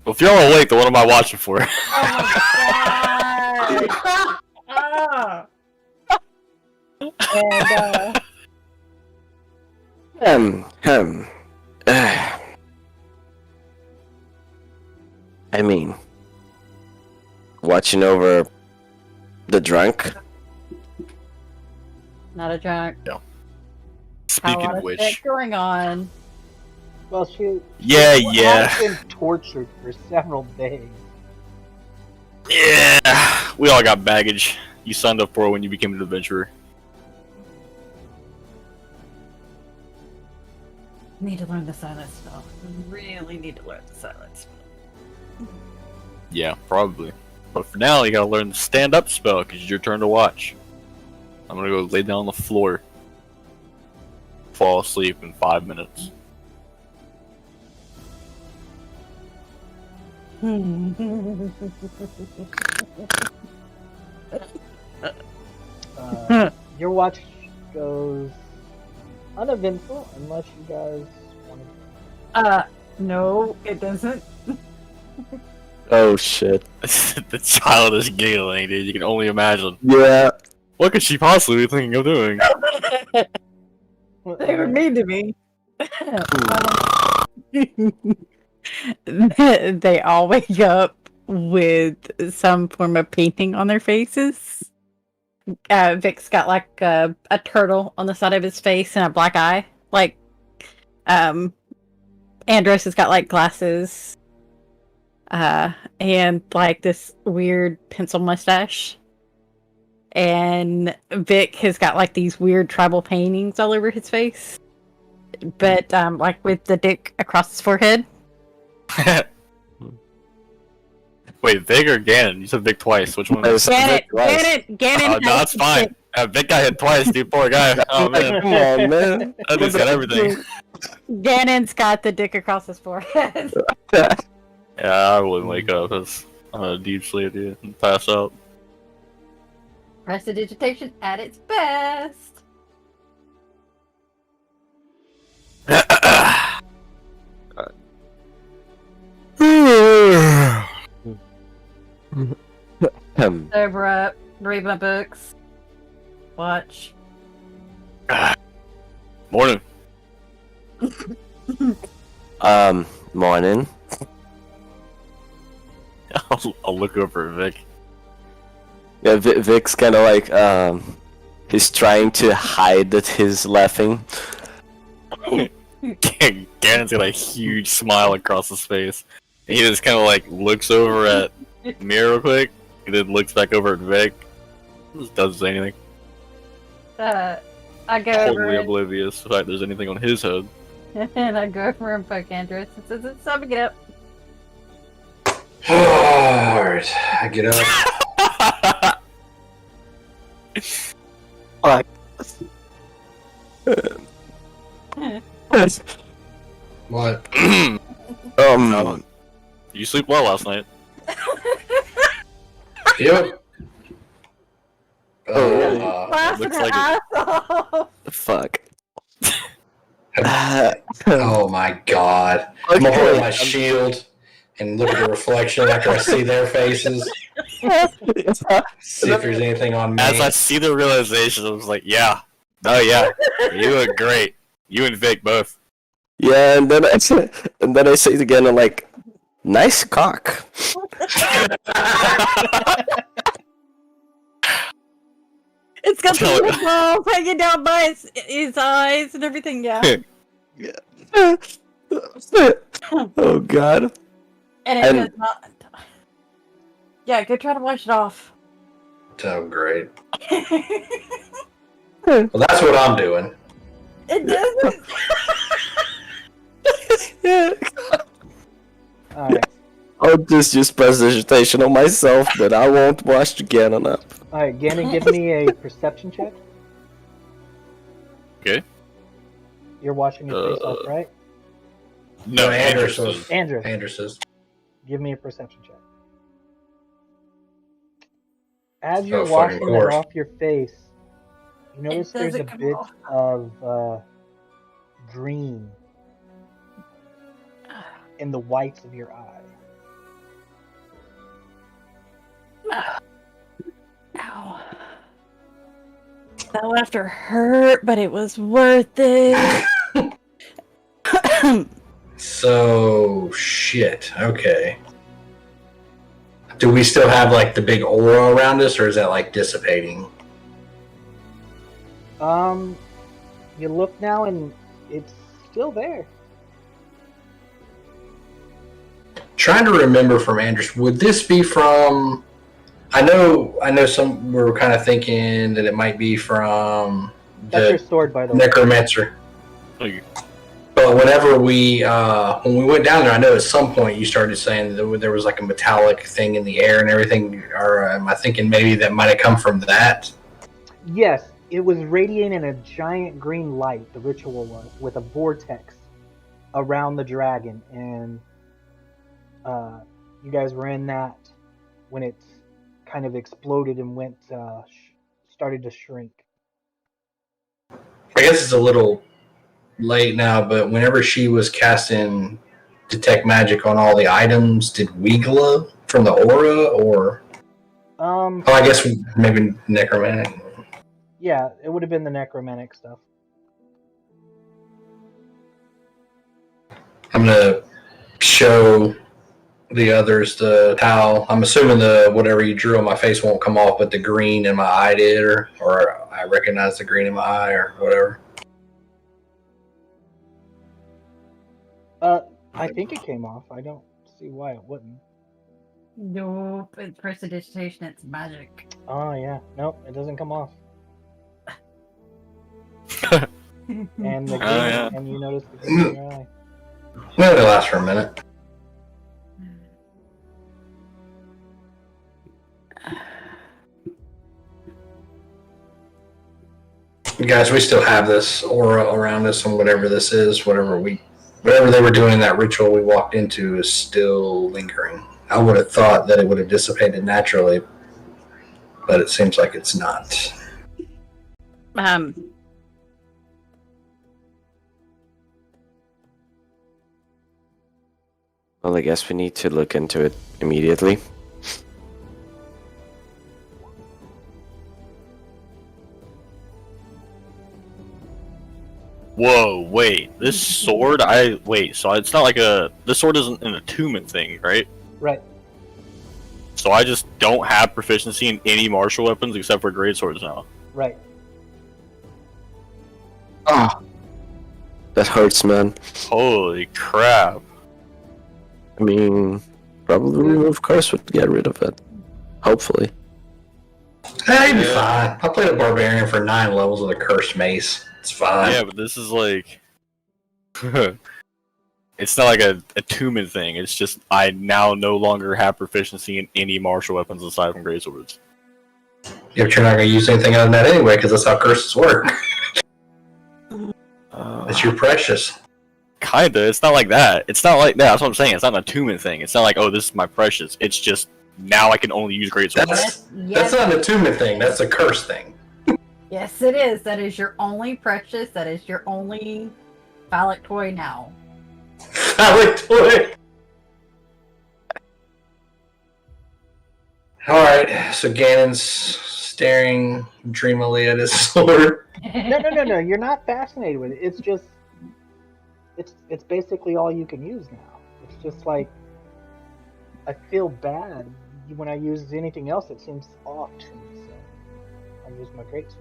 Well, if you're all awake, then what am I watching for? Oh my god! And I mean, watching over the drunk. not a drunk. Speaking How of which, shit going on? Well, she yeah. has been tortured for several days. Yeah, we all got baggage. You signed up for it when you became an adventurer. Need to learn the silence spell. Really need to learn the silence spell. Yeah, probably. But for now, you gotta learn the stand-up spell, because it's your turn to watch. I'm gonna go lay down on the floor. Fall asleep in 5 minutes. Your watch goes uneventful unless you guys want to. No, it doesn't. Oh shit. The childish giggling, dude. You can only imagine. Yeah. What could she possibly be thinking of doing? They were mean to me. They all wake up with some form of painting on their faces. Vic's got like a turtle on the side of his face and a black eye. Like, Andros has got like glasses, and like this weird pencil mustache. And Vic has got like these weird tribal paintings all over his face. But like with the dick across his forehead. Wait, Vic or Ganon? You said Vic twice. Which one? Ganon. No, it's fine. Vic got hit twice, dude. Poor guy. Oh man. Come on, man. I just got everything. Ganon's got the dick across his forehead. Yeah, I wouldn't wake up. I'm a deep sleep, dude. And pass out. Prestidigitation at its best. Sober up, read my books, watch. Morning. Morning. I'll look over at Vic. Yeah, Vic's kind of like, he's trying to hide that he's laughing. Ganon's got a huge smile across his face. And he just kind of like looks over at me real quick, and then looks back over at Vic. Just doesn't say anything. I go Totally over oblivious to the fact there's anything on his head. and I go over and poke Andros and says, "It's time to get up." Alright, I get up. Fuck. What? You sleep well last night. Yep. Blasted looks her like ass off. Fuck. Oh my god. I'm gonna hold my shield and look at the reflection after I see their faces. See if there's anything on me. As I see the realization, I was like, yeah. Oh yeah. You look great. You and Vic both. Yeah, and then I say it again, I'm like, nice cock. It's got No. the balls hanging down by his eyes and everything. Yeah, Oh god. and it does not. Yeah, go try to wash it off. Oh, great. Well, that's what I'm doing. It doesn't. Yeah. Alright. I'll just use prestidigitation on myself, but I won't wash Ganon up. Alright, Gannon, give me a perception check. Okay. You're washing your face off, right? No, Andrews Andrews. was. Andrew, Andrews. give me a perception check. As you're Oh, washing fucking it course. off your face, you notice there's a doesn't come bit off. of green in the whites of your eye. Ow. That laughter hurt, but it was worth it. So, shit. Okay. Do we still have, like, the big aura around us, or is that, like, dissipating? You look now and it's still there. Trying to remember from Andrews, would this be from... I know some we were kind of thinking that it might be from That's your the sword, by the way. necromancer. Like, But whenever when we went down there, I know at some point you started saying that there was like a metallic thing in the air and everything. Or am I thinking maybe that might have come from that? Yes, it was radiating a giant green light, the ritual was, with a vortex around the dragon. And you guys were in that when it kind of exploded and went, started to shrink. I guess it's a little late now, but whenever she was casting detect magic on all the items, did we glow? from the aura, or Um, I guess maybe necromantic. yeah, it would have been the necromantic stuff. I'm gonna show the others the towel. I'm assuming the whatever you drew on my face won't come off, but the green in my eye did, or I recognize the green in my eye, or whatever. I think it came off. I don't see why it wouldn't. Nope, it's prestidigitation, it's magic. Oh yeah, nope, it doesn't come off. And the green, yeah. and you notice the green in your eye. Maybe it'll last for a minute. Guys, we still have this aura around us, and whatever this is, whatever they were doing in that ritual we walked into is still lingering. I would have thought that it would have dissipated naturally, but it seems like it's not. Well, I guess we need to look into it immediately. Whoa, wait. This sword, so it's not like this sword isn't an attunement thing, right? Right. So I just don't have proficiency in any martial weapons except for great swords now. Right. Ah, that hurts, man. Holy crap. I mean, probably remove curse would get rid of it. Hopefully. Hey, you'd be fine. I played a barbarian for 9 levels with a cursed mace. It's fine. Yeah, but this is like... it's not like a attunement thing, it's just I now no longer have proficiency in any martial weapons aside from great swords. Yeah, but you're not going to use anything other than that anyway, because that's how curses work. It's your precious. Kinda, it's not like that. It's not like that, that's what I'm saying. It's not an attunement thing. It's not like, oh, this is my precious. It's just, now I can only use great swords. That's not an attunement thing, that's a curse thing. Yes, it is. That is your only precious. That is your only phallic toy now. Phallic toy! Alright, so Ganon's staring dreamily at his sword. No. You're not fascinated with it. It's just, it's basically all you can use now. It's just like, I feel bad when I use anything else. It seems off to me, so I use my greatsword.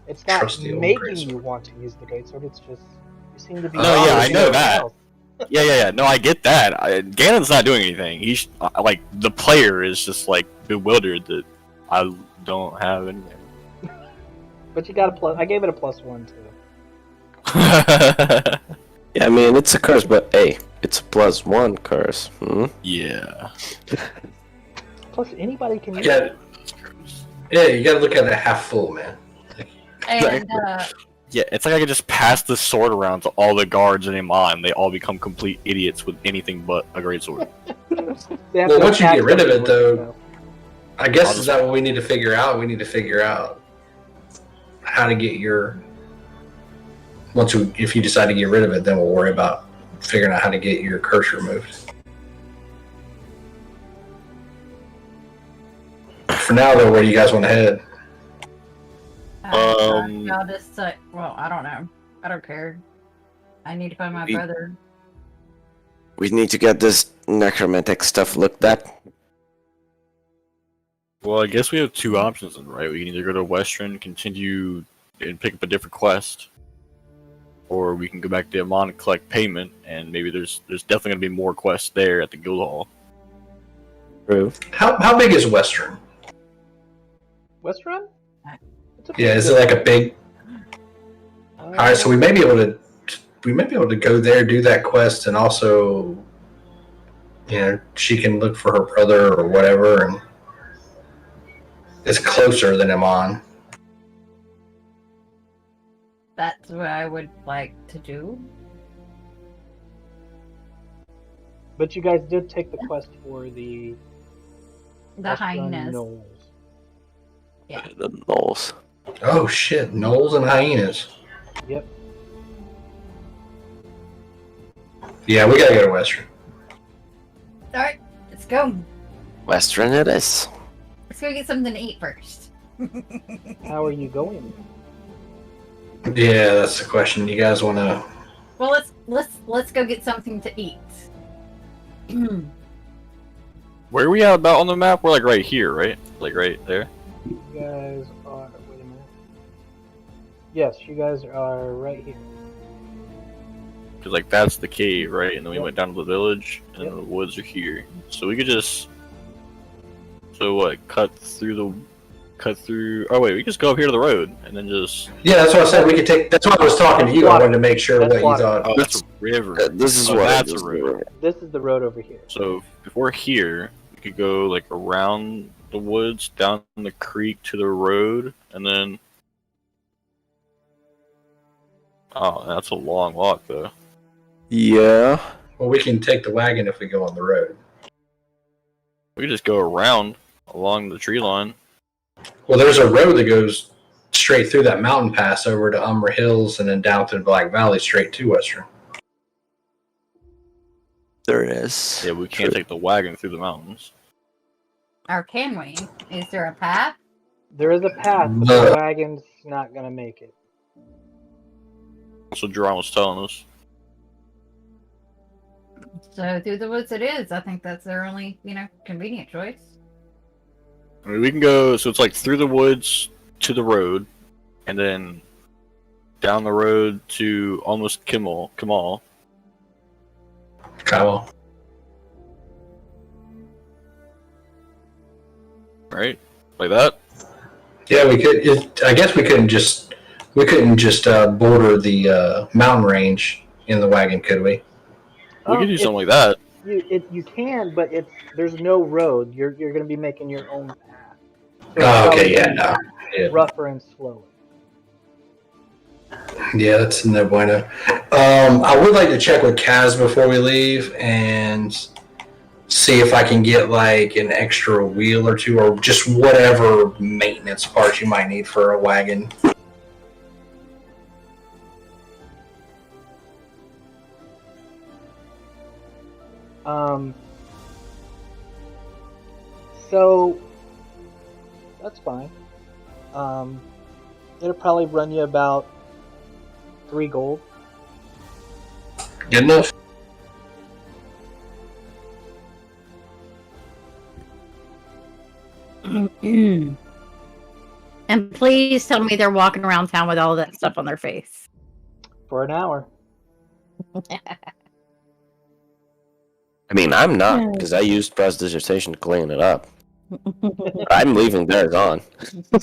It's not Trusty old making greatsword. you want to use the greatsword. It's just you seem to be. No, yeah, I know everything that. else. Yeah. No, I get that. Ganon's not doing anything. He's like the player is just like bewildered that I don't have anything. But you got a plus. I gave it a +1 too. Yeah, I mean, it's a curse, but hey, it's a +1 curse. Yeah. Plus, anybody can use Yeah, it. yeah, you gotta look at it half full, man. And Yeah, it's like I could just pass the sword around to all the guards in Amon. They all become complete idiots with anything but a great sword. They have Well, to once you attack get rid of it, something though- with I guess is that what we need to figure out? We need to figure out how to get your. If you decide to get rid of it, then we'll worry about figuring out how to get your curse removed. For now, though, where do you guys want to head? I'll just well, I don't know. I don't care. I need to find my We- brother. We need to get this necromantic stuff looked at. Well, I guess we have two options then, right? We can either go to Western, continue and pick up a different quest, or we can go back to Amon and collect payment, and maybe there's definitely going to be more quests there at the guild hall. True. How big is Western? West Run? Yeah, is it like a big? All right, so we may be able to go there, do that quest, and also, she can look for her brother or whatever, and it's closer than Amon. That's what I would like to do. But you guys did take the quest for the The West Run hyenas. Knolls. Yeah. The Knolls. Oh shit, gnolls and hyenas. Yep. Yeah, we gotta go to Western. Alright, let's go. Western it is. Let's go get something to eat first. How are you going? Yeah, that's the question. You guys want to? Well, let's go get something to eat. Where are we at about on the map? We're like right here, right? Like right there. You guys are. Wait a minute. Yes, you guys are right here. Because like that's the cave, right? And then we Yep. went down to the village, and Yep. then the woods are here. So we could just. So what? Cut through. Oh wait, we could just go up here to the road, and then just. Yeah, that's what I said. We could take. That's what I was talking to you. I wanted to make sure That's what you water. thought. Oh, that's a river. This is Oh, what that's it is. a river. This is the road over here. So if we're here, we could go like around the woods, down the creek to the road, and then. Oh, that's a long walk though. Yeah. Well, we can take the wagon if we go on the road. We could just go around along the tree line. Well, there's a road that goes straight through that mountain pass over to Umber Hills and then down through Black Valley straight to Western. There is. Yeah, we can't take the wagon through the mountains. Or can we? Is there a path? There is a path, but No. the wagon's not gonna make it. That's what Jerome was telling us. So through the woods it is. I think that's their only, convenient choice. I mean, we can go. So it's like through the woods to the road, and then down the road to almost Kamal. Kyle. Right? Like that? Yeah, we could. I guess we couldn't just border the mountain range in the wagon, could we? We could do something like that. You can, but there's no road. You're going to be making your own path. So it's Oh, okay, probably yeah, no. Yeah. rougher and slower. Yeah, that's no bueno. I would like to check with Kaz before we leave and see if I can get like an extra wheel or two or just whatever maintenance parts you might need for a wagon. So that's fine. It'll probably run you about 3 gold. Good enough? And please tell me they're walking around town with all that stuff on their face. For an hour. I mean, I'm not, because I used prestidigitation to clean it up. I'm leaving theirs on. We'll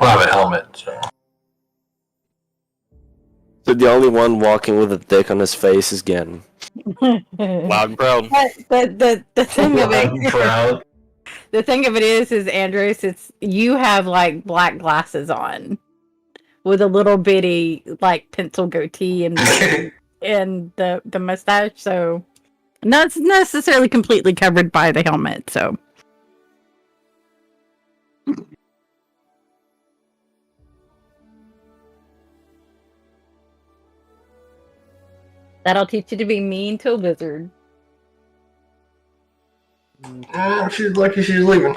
have a helmet. So. So the only one walking with a dick on his face is Gannon. Loud and proud. But the thing of I'm it, proud. the thing of it is Andres, it's you have like black glasses on, with a little bitty like pencil goatee and the mustache, so not necessarily completely covered by the helmet. So that'll teach you to be mean to a wizard. She's lucky she's leaving.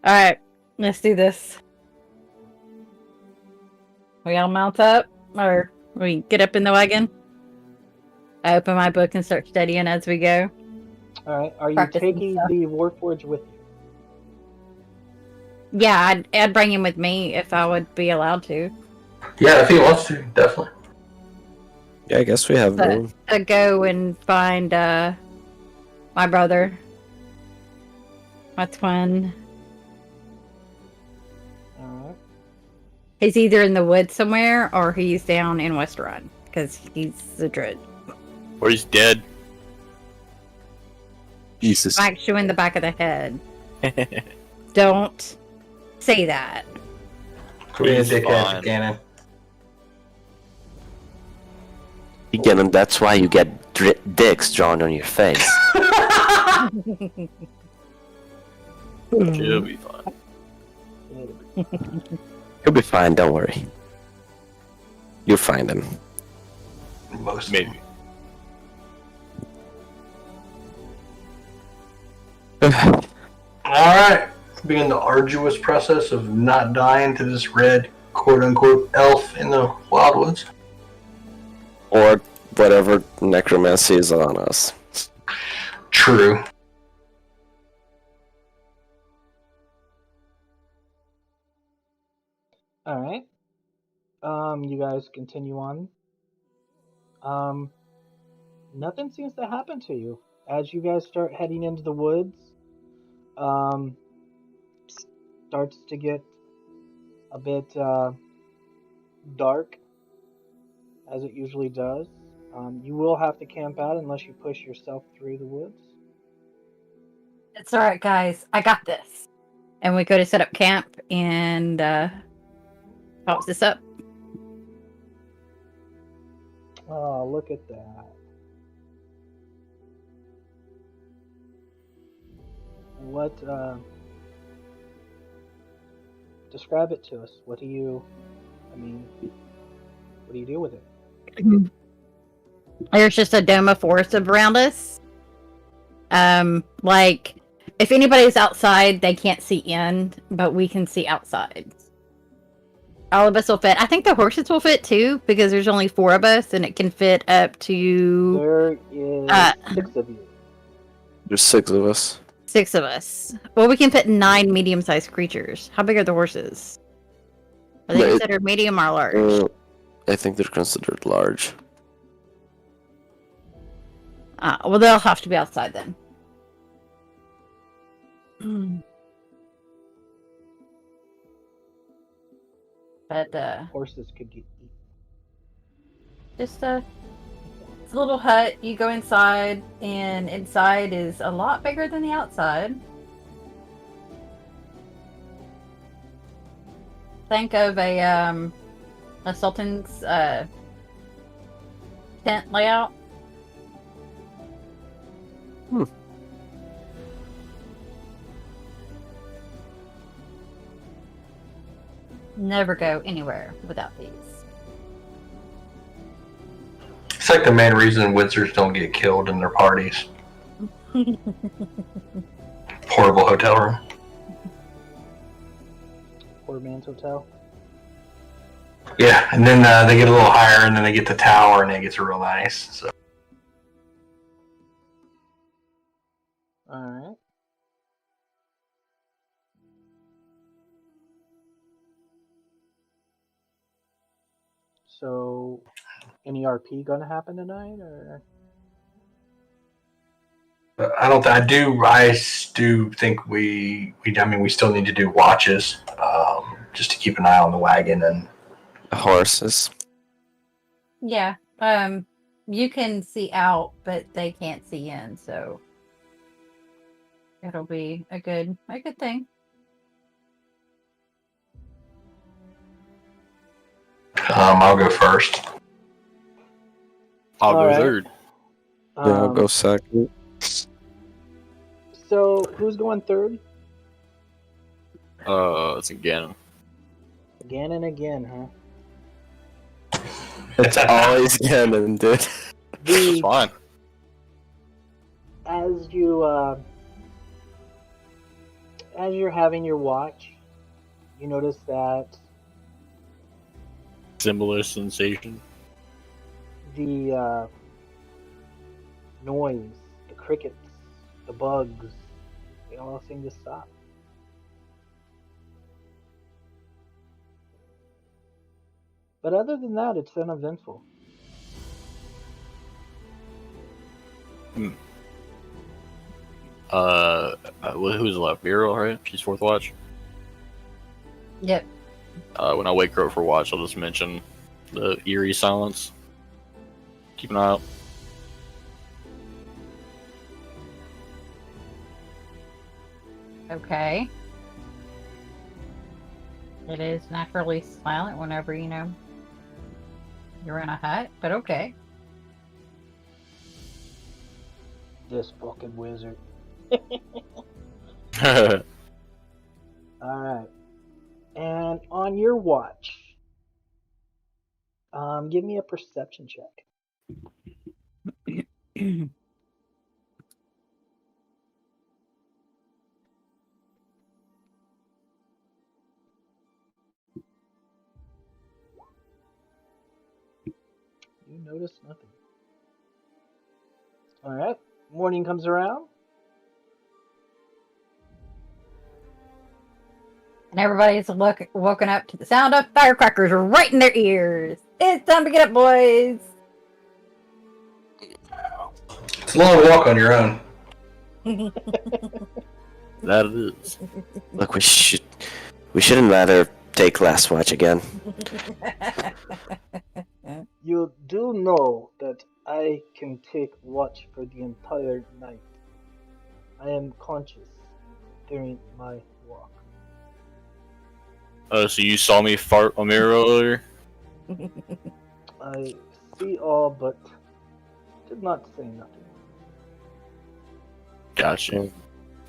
All right, let's do this. We all mount up, or we get up in the wagon. I open my book and start studying as we go. Alright, are you Practicing taking stuff. the Warforge with you? Yeah, I'd bring him with me if I would be allowed to. Yeah, if he wants to, definitely. Yeah, I guess we have But- room. To go and find my brother, my twin. Alright. He's either in the woods somewhere or he's down in West Run because he's a druid. Or he's dead. Jesus. Smacks you in the back of the head. Don't say that. Queen He's dickhead, fine. Gannon. Gannon, that's why you get dicks drawn on your face. She'll be fine. You'll be fine, don't worry. You'll find him. Most Maybe. All right. Begin the arduous process of not dying to this red quote-unquote elf in the wildwoods. Or whatever necromancy is on us. True. All right. You guys continue on. Nothing seems to happen to you as you guys start heading into the woods. Starts to get a bit dark, as it usually does. You will have to camp out unless you push yourself through the woods. It's all right, guys. I got this. And we go to set up camp and pops this up. Oh, look at that. What, describe it to us. What do you do with it? There's just a dome of forest around us. Like, if anybody's outside, they can't see in, but we can see outside. All of us will fit. I think the horses will fit too, because there's only 4 of us, and it can fit up to There is 6 of you. There's 6 of us. 6 of us. Well, we can fit 9 medium-sized creatures. How big are the horses? Are they But considered medium or large? I think they're considered large. Well, they'll have to be outside then. But Horses could get eaten. just it's a little hut. You go inside, and inside is a lot bigger than the outside. Think of a sultan's tent layout. Never go anywhere without these. It's like the main reason wizards don't get killed in their parties. Horrible hotel room. Poor man's hotel. Yeah, and then they get a little higher, and then they get the tower, and it gets real nice. So. Alright. So, any RP gonna happen tonight, or? I do think we still need to do watches, just to keep an eye on the wagon and Horses. Yeah. You can see out, but they can't see in, so it'll be a good thing. I'll go first. I'll go Alright. third. Yeah, I'll go second. So, who's going third? It's again. Again and again, huh? It's always Ganon, dude. It's fine. As you're having your watch, you notice that Similar sensation. the noise, the crickets, the bugs, they all seem to stop. But other than that, it's uneventful. Who's left? Muriel, right? She's 4th watch. Yep. When I wake her up for watch, I'll just mention the eerie silence. Keep an eye out. Okay. It is naturally silent whenever, you're in a hut, but okay. This fucking wizard. Alright. And on your watch, Give me a perception check. You notice nothing. Alright. Morning comes around. And everybody's woken up to the sound of firecrackers right in their ears. It's time to get up, boys. It's a long walk on your own. That it is. Look, we shouldn't let her take last watch again. You do know that I can take watch for the entire night. I am conscious during my walk. So you saw me fart a mirror earlier? I see all, but did not say nothing. Gotcha.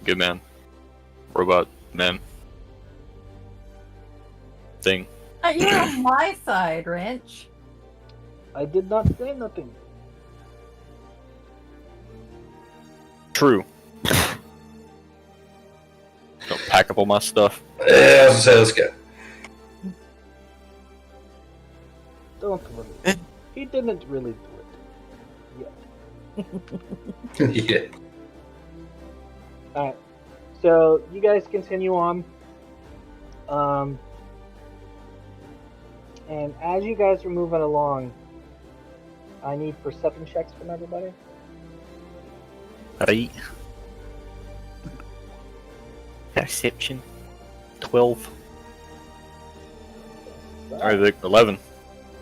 Good man. Robot man. Thing. You're on my side, Wrench. I did not say nothing. True. Don't pack up all my stuff. Yeah, I was gonna say, let's go. Don't worry. He didn't really do it yet. Yeah. Alright. So you guys continue on. And as you guys are moving along, I need perception checks from everybody. Right. Perception. 12. Alright, Vic. 11.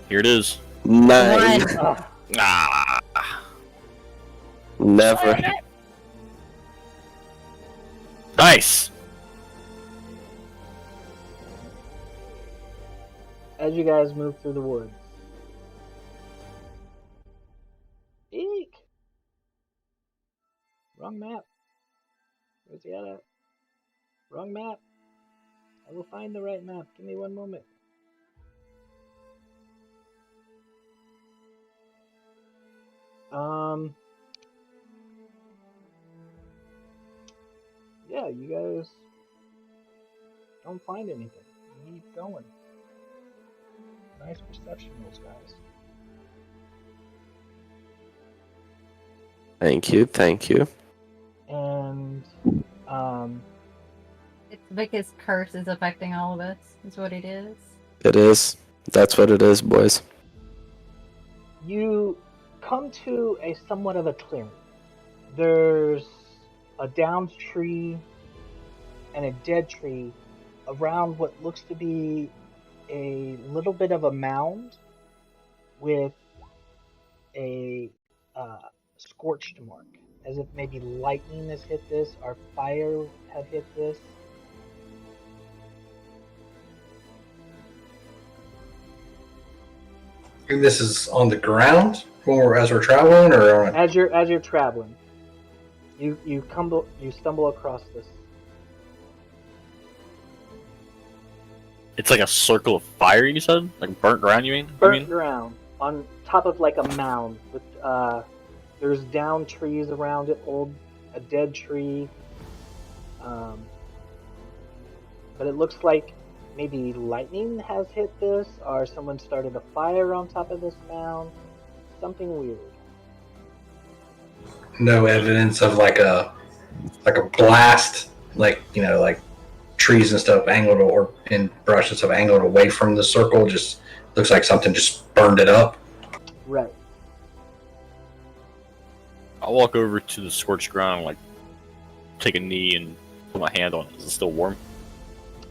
Here it is. 9. Ah, Ah. Never. Nice. as you guys move through the woods. Eek! Wrong map. Where's he at? Wrong map. I will find the right map. Give me one moment. Yeah, you guys don't find anything. You keep going. Nice perception, those guys. Thank you, thank you. And, It's because curse is affecting all of us, is what it is. It is. That's what it is, boys. you come to a somewhat of a clearing. There's a downed tree and a dead tree around what looks to be a little bit of a mound with a scorched mark, as if maybe lightning has hit this or fire had hit this. And this is on the ground or as we're traveling, or on As you're traveling, you stumble across this. It's like a circle of fire, you said? Like burnt ground, you mean? Burnt ground on top of like a mound with there's down trees around it, a dead tree, but it looks like maybe lightning has hit this, or someone started a fire on top of this mound. Something weird. no evidence of like a blast, like like trees and stuff angled or in brush and stuff angled away from the circle. Just looks like something just burned it up. Right. I'll walk over to the scorched ground, like take a knee and put my hand on it. Is it still warm?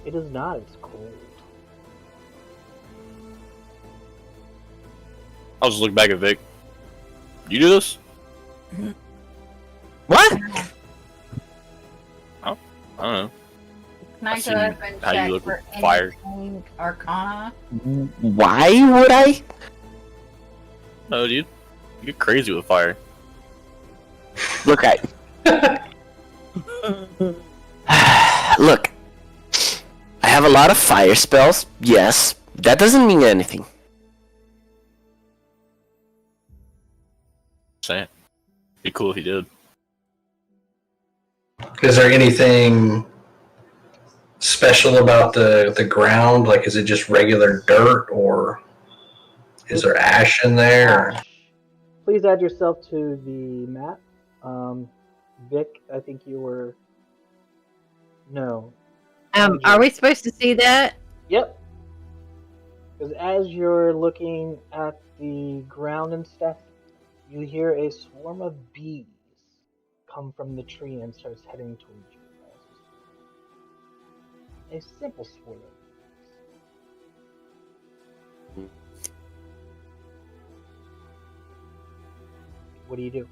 It is not. It's cold. I'll just look back at Vic. You do this? What? I don't know. Can I I've go seen up and how you check look for with fire. anything Arcana? Why would I? No, dude. You get crazy with fire. Look, Look. I have a lot of fire spells, yes. That doesn't mean anything. Saying. Be cool if he did. Is there anything special about the ground? Like, is it just regular dirt, or is there ash in there? Ash. Please add yourself to the map. Vic, I think you were. No. Are we supposed to see that? Yep. Because as you're looking at the ground and stuff, you hear a swarm of bees come from the tree and starts heading towards you. A simple swarm of bees. What do you do?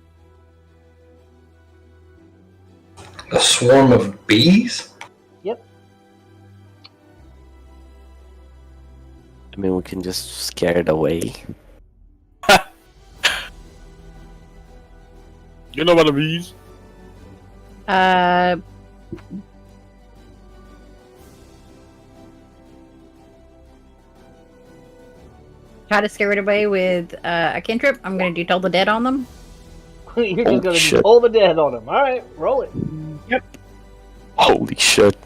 A swarm of bees? Yep. I mean, we can just scare it away. You know about the bees? Try to scare it away with a cantrip. I'm gonna do Toll the Dead on them. You're Oh, just gonna shit. pull the dead on him. All right, roll it. Holy shit.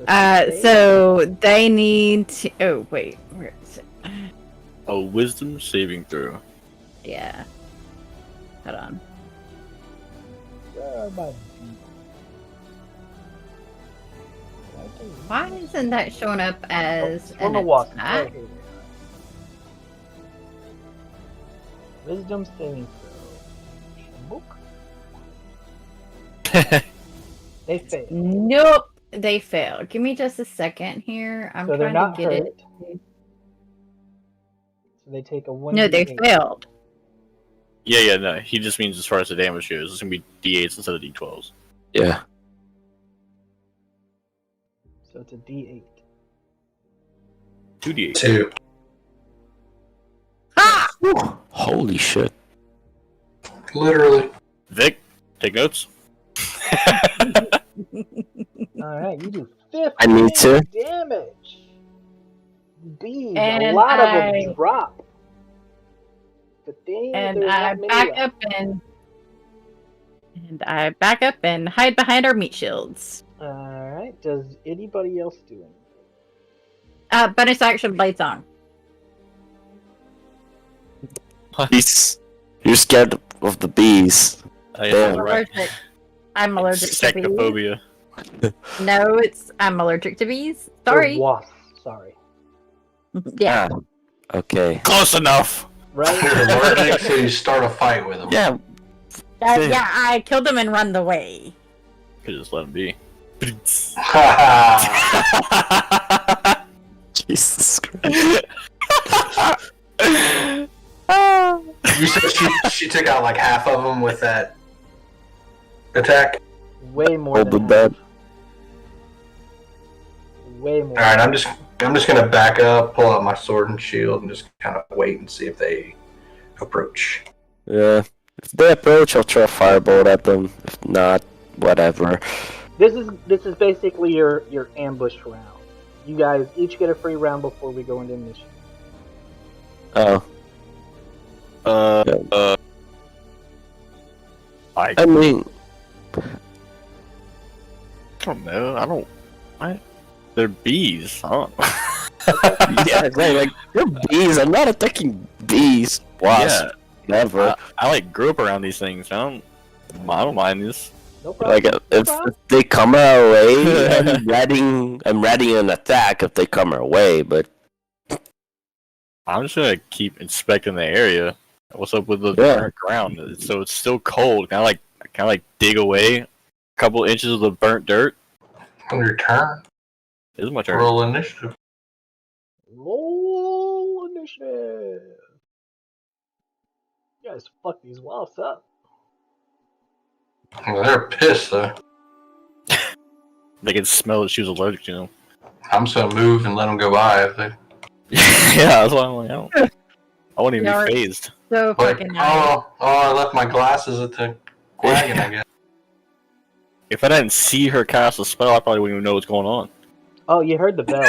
So they need to. Oh wait, where is it? A wisdom saving throw. Yeah. Hold on. Where are my bees? Why isn't that showing up as on an the wasp. attack? Right here they are. Wisdom saving throw. Shamook. They fail. Nope, they failed. Give me just a second here. I'm So they're trying not to get hurt. it. So they take a 1. No, they failed. Yeah, no. He just means as far as the damage goes, it's gonna be D8s instead of D12s. Yeah. So it's a D8. 2D8. 2. Ah! Holy shit. Literally. Vic, take notes. Alright, you do 15 I need to. damage. Bees, a And lot of I- them drop. The thing And there's I not many back left. up and hide behind our meat shields. Alright, does anybody else do anything? Bonus action blade song. You're scared of the bees. I Yeah. am right. I'm allergic to bees. Sectophobia. No, I'm allergic to bees. Or Sorry. wasps, sorry. Yeah. Ah, okay. Close enough. Right? You're allergic, so you start a fight with them. Yeah. Yeah, I killed them and run away. Could just let him be. Jesus Christ. You said she took out like half of them with that attack? Way more Hold than the bed. half. Way more. Alright, I'm just gonna back up, pull out my sword and shield, and just kind of wait and see if they approach. Yeah. If they approach, I'll try a firebolt at them. If not, whatever. This is basically your ambush round. You guys each get a free round before we go into initiative. Oh. I I mean, don't know. They're bees. I don't. yeah, like, they're bees. I'm not attacking bees. Wasps. Yeah, Never. I like grew up around these things. I don't mind this. No problem. Like no if problem. they come our way, I'm ready an attack if they come our way. But I'm just gonna keep inspecting the area. What's up with the Yeah. burnt ground? So it's still cold. Kind of like dig away a couple inches of the burnt dirt. On your turn, This is my turn. roll initiative. Roll initiative. You guys fuck these wasps up. Well, they're pissed though. They can smell that she was allergic to them. I'm just gonna move and let them go by. If they Yeah, that's why I'm like, I wouldn't even Yarp. be phased. So like, fucking nice. I left my glasses at the wagon. I guess. If I didn't see her cast a spell, I probably wouldn't even know what's going on. Oh, you heard the bell.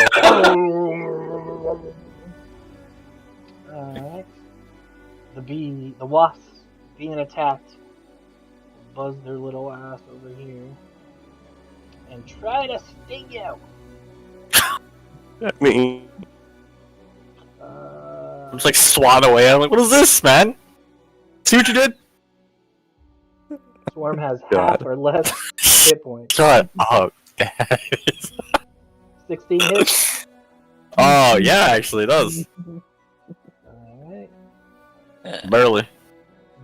Alright. the wasps being attacked buzz their little ass over here and try to sting you. I mean, I'm just like swat away. I'm like, what is this, man? See what you did? Swarm has God. half or less hit points. Shut up. 16 hits. Oh, yeah, actually, it does. Alright. Barely.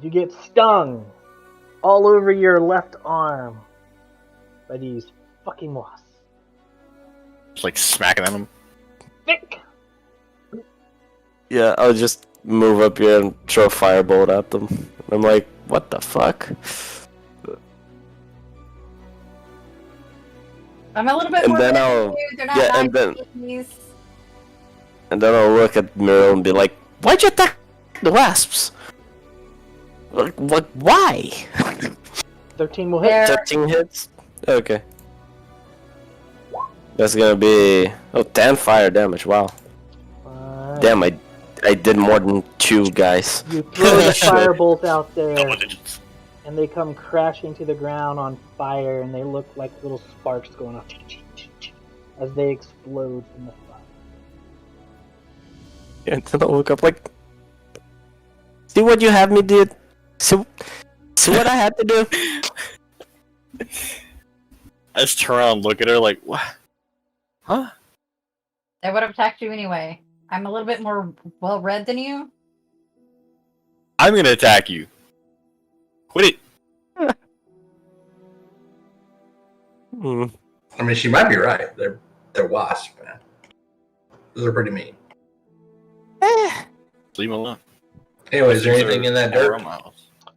You get stung all over your left arm by these fucking wasps. Just like smacking at him. Thick! yeah, I'll just move up here and throw a firebolt at them. I'm like, what the fuck? I'm a little bit And more then red I'll- than you. They're not yeah, nice and then- babies. And then I'll look at Miro and be like, why'd you attack the wasps? Like why? 13 will hit. They're 13 hits? Okay. That's gonna be 10 fire damage. Wow. Alright. Damn, I did more than 2 guys. You throw the Shit. firebolt out there, Double digits. and they come crashing to the ground on fire, and they look like little sparks going off as they explode from the fire. And then I'll look up like, see what you have me did? See what I had to do? I just turn around and look at her like, what? Huh? They would have attacked you anyway. I'm a little bit more well read than you. I'm gonna attack you. Quit it. Hmm. I mean, she might be right. They're wasps, man. Those are pretty mean. Leave him alone. Anyway, is there anything in that dirt?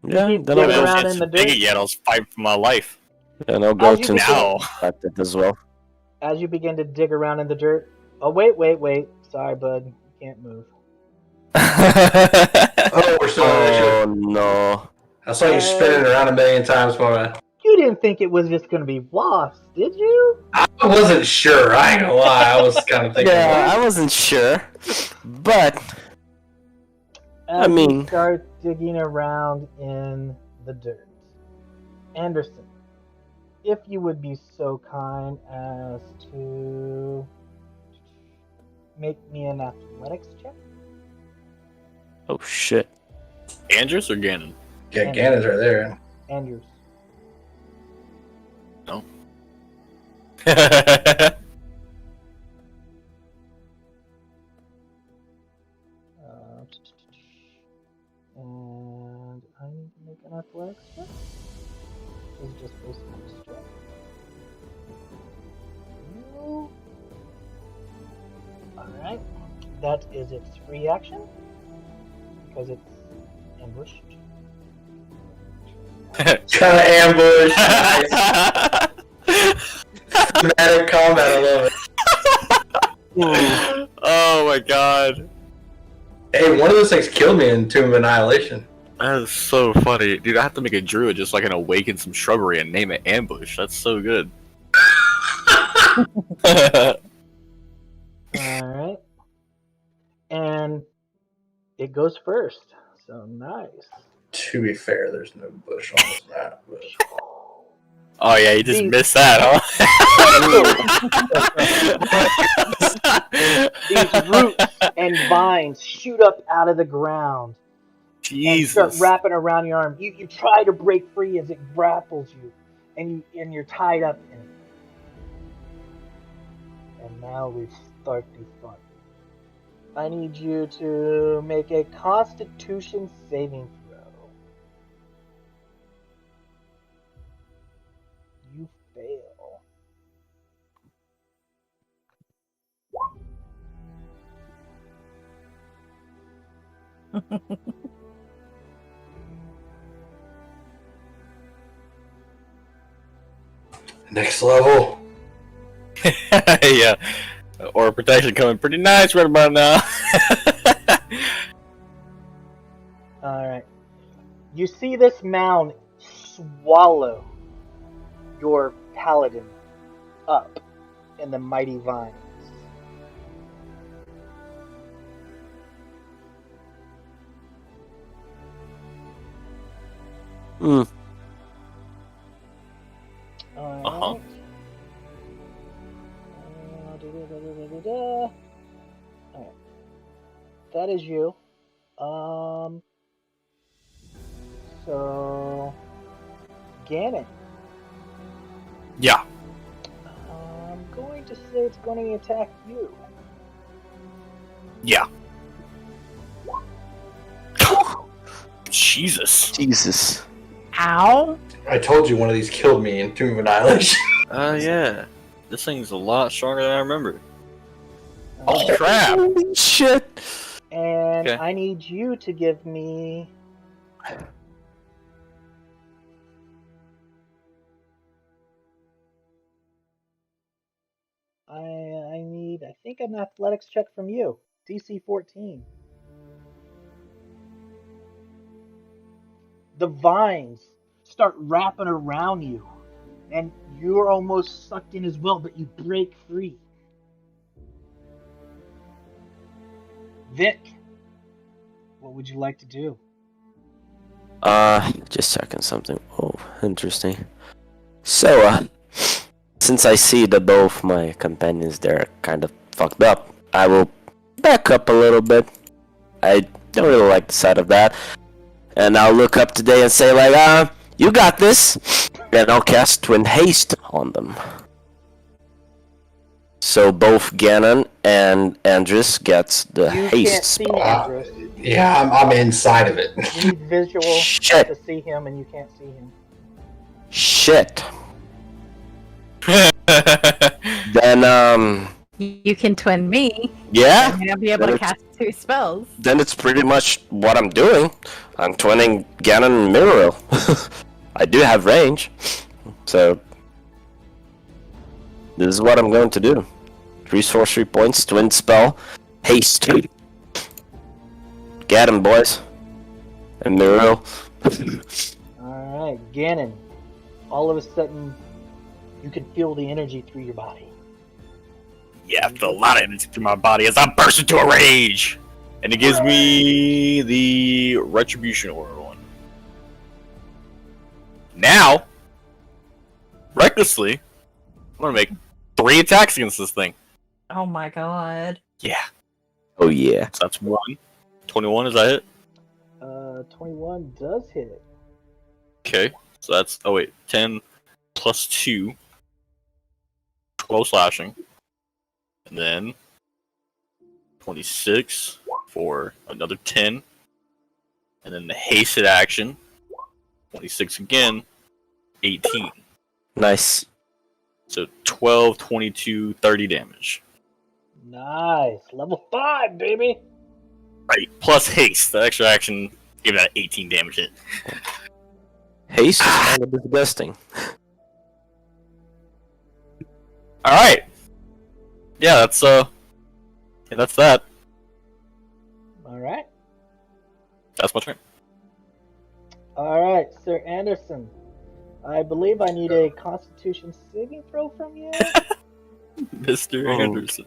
Yeah, keep then I'll digging go, around in the Dig dirt. it yet. I was fighting for my life. and I'll go As you to Now. at it as well. As you begin to dig around in the dirt. Oh, wait. Sorry, bud. You can't move. Oh, we're still on this Oh shit. no. I saw you spinning around a million times, my You didn't think it was just going to be wasps, did you? I wasn't sure. I ain't gonna lie. I was kind of thinking. Yeah, I wasn't sure, but As you mean- start digging around in the dirt. Anderson, if you would be so kind as to make me an athletics check. oh shit. Andrews or Ganon? Yeah, Ganon's right there. Andrews. And I need to make an athletics check. This is just based on strength. No. Alright. That is its free action. Because it's ambushed. Kind of ambush. Nice. Dramatic combat. I love it. Oh my god. Hey, one of those things killed me in Tomb of Annihilation. That is so funny. Dude, I have to make a druid just so I can awaken some shrubbery and name it Ambush. That's so good. Alright. And it goes first. So nice. To be fair, there's no bush on this map. But... Oh yeah, you just These- missed that, huh? These roots and vines shoot up out of the ground and start Jesus. wrapping around your arm. You try to break free as it grapples you, and you're tied up in it. And now we start the fun. I need you to make a Constitution saving throw. You fail. Next level. Yeah. Aura protection coming pretty nice right about now. Alright. You see this mound swallow your paladin up in the mighty vines. Hmm. Alright. Uh-huh. Da-da-da-da-da-da. Alright. That is you. So Ganon. Yeah. I'm going to say it's going to attack you. Yeah. Jesus. Jesus. Ow. I told you one of these killed me in Tomb of Annihilation. Yeah. This thing's a lot stronger than I remember. Uh, Oh crap! Holy shit! And Okay. I need you to give me. I need. I think an athletics check from you. DC 14. The vines start wrapping around you, and you're almost sucked in as well, but you break free. Vic, what would you like to do? Just checking something. Oh, interesting. So, since I see that both my companions there are kind of fucked up, I will back up a little bit. I don't really like the sight of that. And I'll look up today and say like, you got this! And I'll cast Twin Haste on them. So both Ganon and Andrus gets the You haste can't see spell. Andrus. Yeah, I'm inside of it. You need visual Shit. to see him, and you can't see him. Shit. Then, You can twin me. yeah? And I'll be able to Then cast 2 spells. Then it's pretty much what I'm doing. I'm twinning Ganon and Mirror. I do have range. So, this is what I'm going to do. 3 sorcery points, twin spell, haste. Get him, boys. And Mirror. Alright, Ganon. All of a sudden, you can feel the energy through your body. Yeah, I feel a lot of energy through my body as I burst into a rage. And it gives me the Retribution Aura one. Now, recklessly, I'm gonna make 3 attacks against this thing. Oh my god. Yeah. Oh yeah. So that's 1. 21, is that it? 21 does hit. Okay. So that's, 10 plus 2. 12 slashing. And then 26 for another 10. And then the hasted action. 26 again. 18. Nice. So 12, 22, 30 damage. Nice. Level 5, baby! Right. Plus haste. The extra action gave that 18 damage hit. Haste is kind of disgusting. Alright. Yeah, that's that's that. Alright. That's my turn. Alright, Sir Anderson. I believe I need a Constitution saving throw from you. Mr. Oh. Anderson.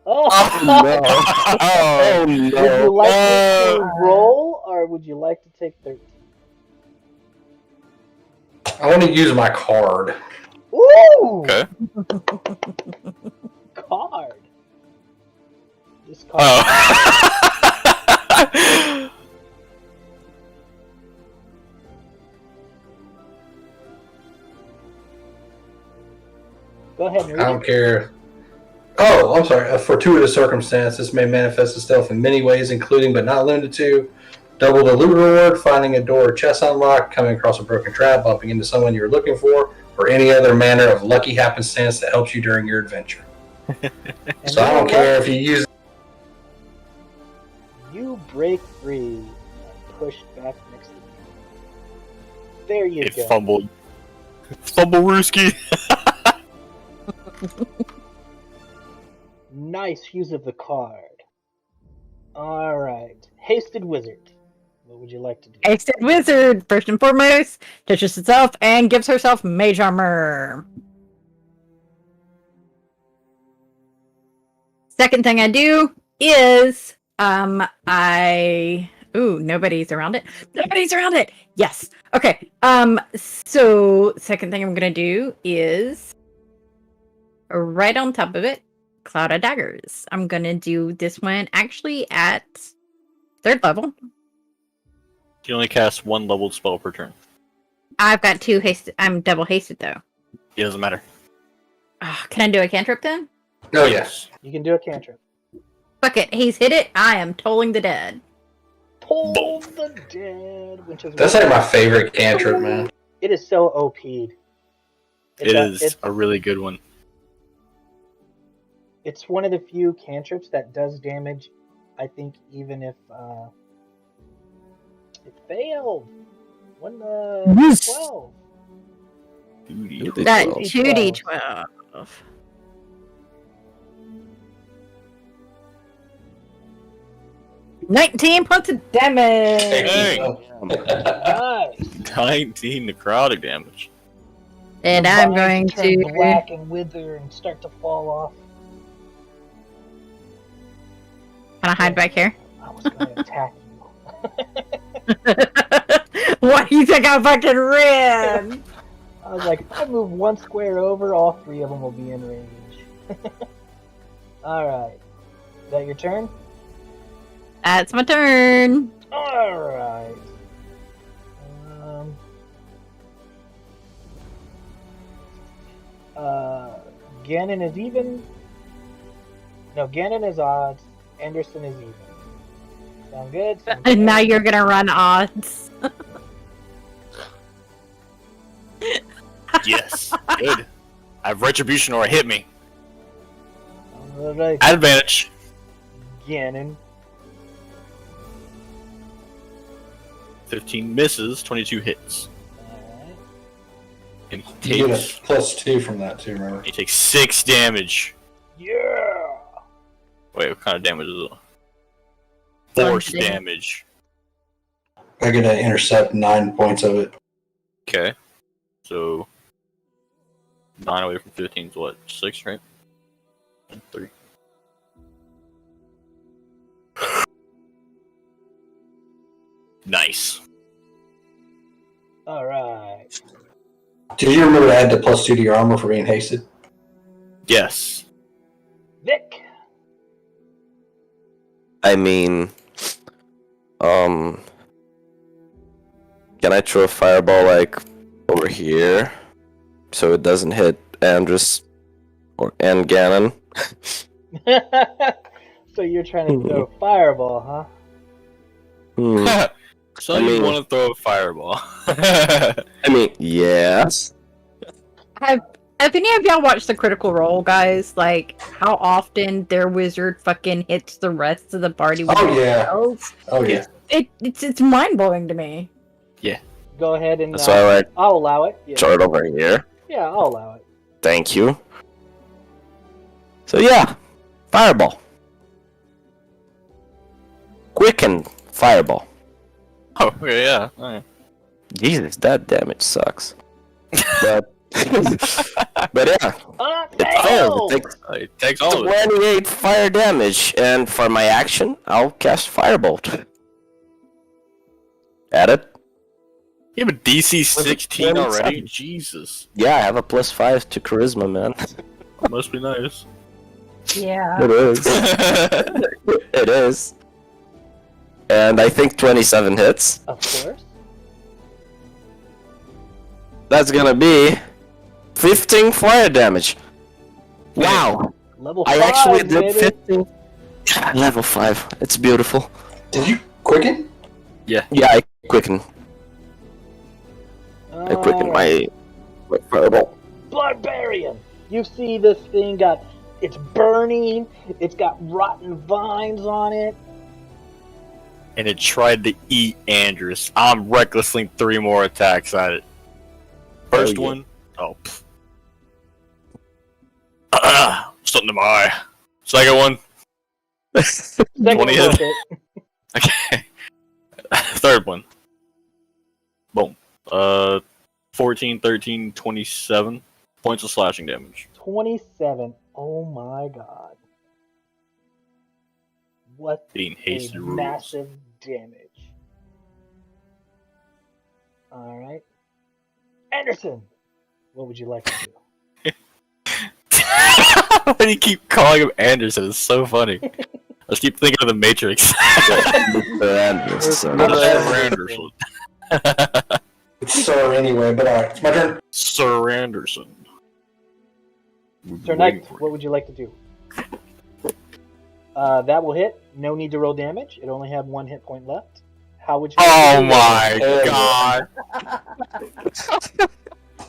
Oh! Oh Would you no. like me to roll, or would you like to take 13? I want to use my card. Ooh! Okay. Card. This card. Oh. Go ahead and I read don't it. care. Oh, I'm sorry. A fortuitous circumstance. This may manifest itself in many ways, including but not limited to double the loot reward, finding a door or chest unlocked, coming across a broken trap, bumping into someone you're looking for, or any other manner of lucky happenstance that helps you during your adventure. And So I you know don't what? care if you use. You break free and push back next to me. There you It go. fumbled. Fumble Rooski. Nice use of the card. Alright. Hasted Wizard. What would you like to do? Hasted Wizard, first and foremost, touches itself and gives herself mage armor. Second thing I do is I Ooh, nobody's around it. Nobody's around it. Yes. Okay. So second thing I'm gonna do is right on top of it, Cloud of Daggers. I'm gonna do this one actually at 3rd level. You only cast 1 leveled spell per turn. I've got 2 hasted. I'm double hasted though. It doesn't matter. Can I do a cantrip then? Oh yes. You can do a cantrip. Fuck it. He's hit it. I am tolling the dead. Toll the dead, which is That's like my favorite cantrip, man. It is so OP'd. It is a really good one. It's one of the few cantrips that does damage. I think even if it failed. 12. That 2d12. 2d12. $19 points of damage. Dang. Nice. 19 necrotic damage. And The I'm vines going turn to. black and wither and start to fall off. Can I hide back here? I was going to attack you. Why do you think I fucking ran? I was like, if I move 1 square over, all 3 of them will be in range. Alright. Is that your turn? That's my turn. Alright. Ganon is even. No, Ganon is odds. Anderson is even. Sound good? And now you're gonna run odds. Yes. Good. I have retribution or hit me. Alright, Advantage. Ganon. 15 misses, 22 hits. Alright. And he You get takes, a +2 from that too, remember? he takes 6 damage. Yeah! Wait, what kind of damage is it? Force Damage. damage. I get to intercept 9 points of it. Okay. So 9 away from 15 is what? 6, right? 3. Nice. Alright. Do you remember to add the +2 to your armor for being hasted? Yes. Vic! I mean, can I throw a fireball like over here so it doesn't hit Andrus and Ganon? So you're trying to throw a fireball, huh? Hmm. So I you mean- want to throw a fireball? I mean, yes. Have any of y'all watched the Critical Role, guys? Like how often their wizard fucking hits the rest of the party with Oh, their yeah. spells? Oh yeah. It's mind blowing to me. Go ahead and So I like I'll allow it. Yeah, throw it over here. yeah, I'll allow it. Thank you. So yeah, fireball. Quicken fireball. Oh, okay, yeah. Alright. Jesus, that damage sucks. But but yeah, it fails. It takes It takes all of it. 28 fire damage, and for my action, I'll cast Firebolt. Add it. You have a DC 16 already? 27. Jesus. Yeah, I have a +5 to charisma, man. Must be nice. Yeah. It is. It is. And I think 27 hits. Of course. That's gonna be 15 fire damage. Wow. Level I 5, actually did baby. 15. Level 5. It's beautiful. Did you quicken? Yeah, I quicken. I quicken Alright. my fireball. Barbarian. You see this thing it's burning. It's got rotten vines on it. And it tried to eat Andrus. I'm recklessly 3 more attacks at it. First Oh, yeah. one. Oh. Something to my eye. Second one. Second 20 one hit. hit. Okay. Third one. Boom. 14, 13, 27 points of slashing damage. 27. Oh my god. What Being hasted a rules. massive damage. All right. Anderson, what would you like to do? Why do you keep calling him Anderson? It's so funny. I just keep thinking of the Matrix. Mr. Anderson. Sir Anderson. It's Sir anyway, but alright, it's my turn. Sir Anderson. Sir Knight, what would you like to do? That will hit. No need to roll damage. It only had 1 hit point left. How would you? Oh my god!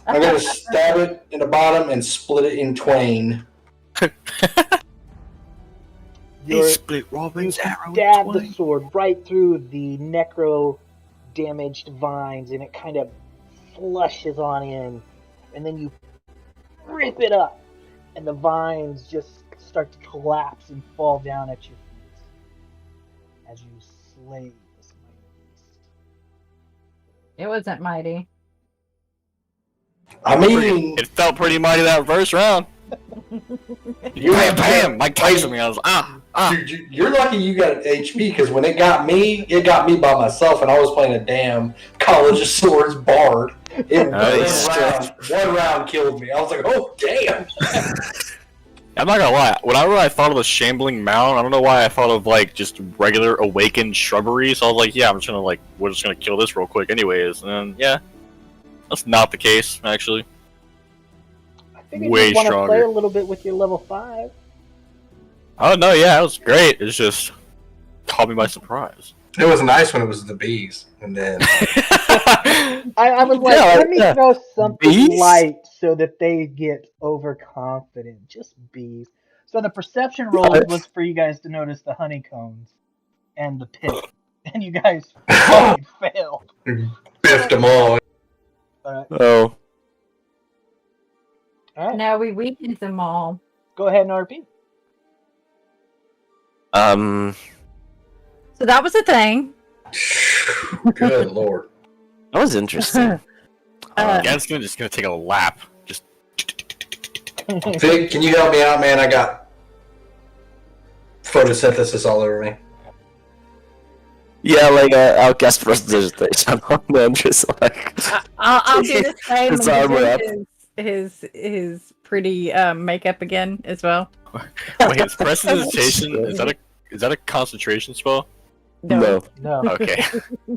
I'm gonna stab it in the bottom and split it in twain. He split You Robin's arrow. stab the sword right through the necro-damaged vines, and it kind of flushes on in, and then you rip it up, and the vines just start to collapse and fall down at your feet as you slay this mighty beast. It wasn't mighty. I mean, It felt pretty mighty that first round. you Bam, bam! Mike Tyson me. I was You're lucky you got HP because when it got me by myself, and I was playing a damn College of Swords bard. One round killed me. I was like, oh damn! I'm not gonna lie. Whenever I thought of the Shambling Mound, I don't know why I thought of like just regular awakened shrubbery. So I was like, yeah, we're just gonna kill this real quick, anyways. And then, yeah, that's not the case actually. I think you Way just want to play stronger. a little bit with your level 5. Oh no, yeah, it was great. It's just caught me by surprise. It was nice when it was the bees, and then I was like, Yeah, let me yeah. throw something Bees? light so that they get overconfident. Just bees. So the perception roll was for you guys to notice the honeycombs and the pit. And you guys fucking failed. biffed them all. Alright. Oh. Alright. No, we weakened them all. Go ahead and RP. So that was a thing. Good lord. That was interesting. Against him, just gonna take a lap. Just Vic, can you help me out, man? I got photosynthesis all over me. Yeah, like outcast presentation. I'm just like, I'll do the same. His when we armor do his pretty makeup again as well. wait, is prestidigitation is that a concentration spell? no. No. Okay.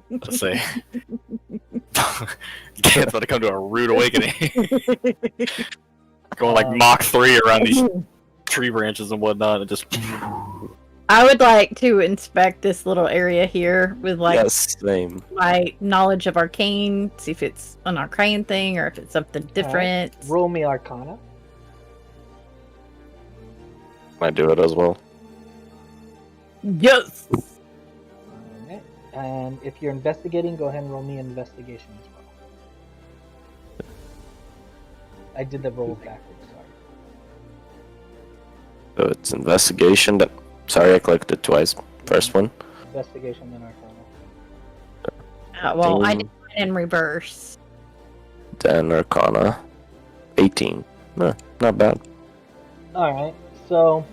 Let's say. It's about to come to a rude awakening. Going like Mach 3 around these tree branches and whatnot, and just. I would like to inspect this little area here with like Yes, same. my knowledge of arcane, see if it's an arcane thing or if it's something different. Roll me Arcana. Might do it as well. Yes. Alright. And if you're investigating, go ahead and roll me an investigation as well. I did the roll backwards, sorry. So it's investigation. Sorry, I clicked it twice. First one. Investigation, then Arcana. Well, I 15, did mine in reverse. then Arcana. 18. No, not bad. Alright, so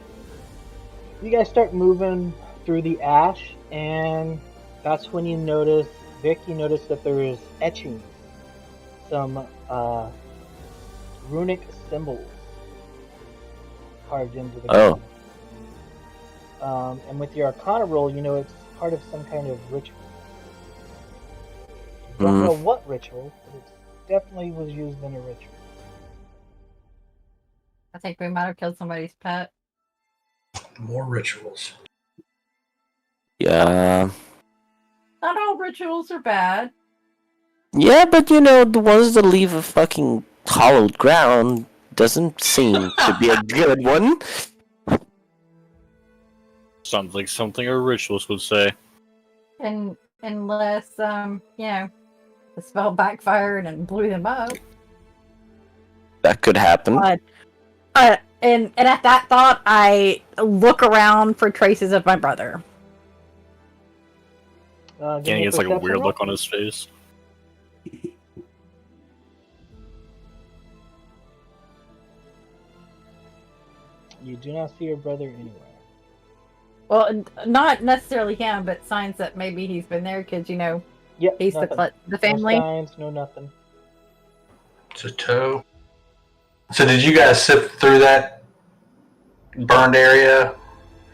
you guys start moving through the ash, and that's when you notice, Vic, you notice that there is etchings, some runic symbols carved into the Oh. ground. And with your Arcana roll, you know it's part of some kind of ritual. You don't know what ritual, but it definitely was used in a ritual. I think we might have killed somebody's pet. More rituals. Yeah. Not all rituals are bad. Yeah, but you know, the ones that leave a fucking hollowed ground doesn't seem to be a good one. Sounds like something a ritualist would say. And unless you know, the spell backfired and blew them up. That could happen. And at that thought, I look around for traces of my brother. Give me Kenny gets like a perception weird roll. look on his face. You do not see your brother anywhere. Well, not necessarily him, but signs that maybe he's been there because, you know, Yep. He's nothing. the family. No signs, no nothing. It's a toe. So did you guys sift through that burned area?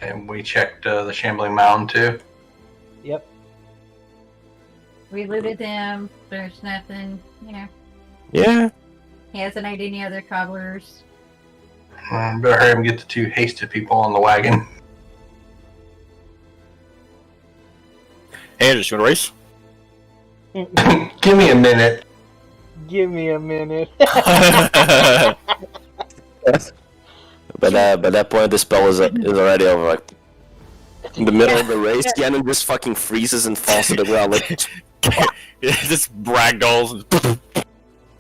And we checked the Shambling Mound too? Yep. We looted them. There's nothing, Yeah. He hasn't ate any other cobblers. Better hurry up and get the 2 hasted people on the wagon. Hey, just gonna race? Give me a minute. Give me a minute. By that point, the spell is already over. Like, in the middle of the race, Ganon just fucking freezes and falls to the ground. Like, Just ragdolls and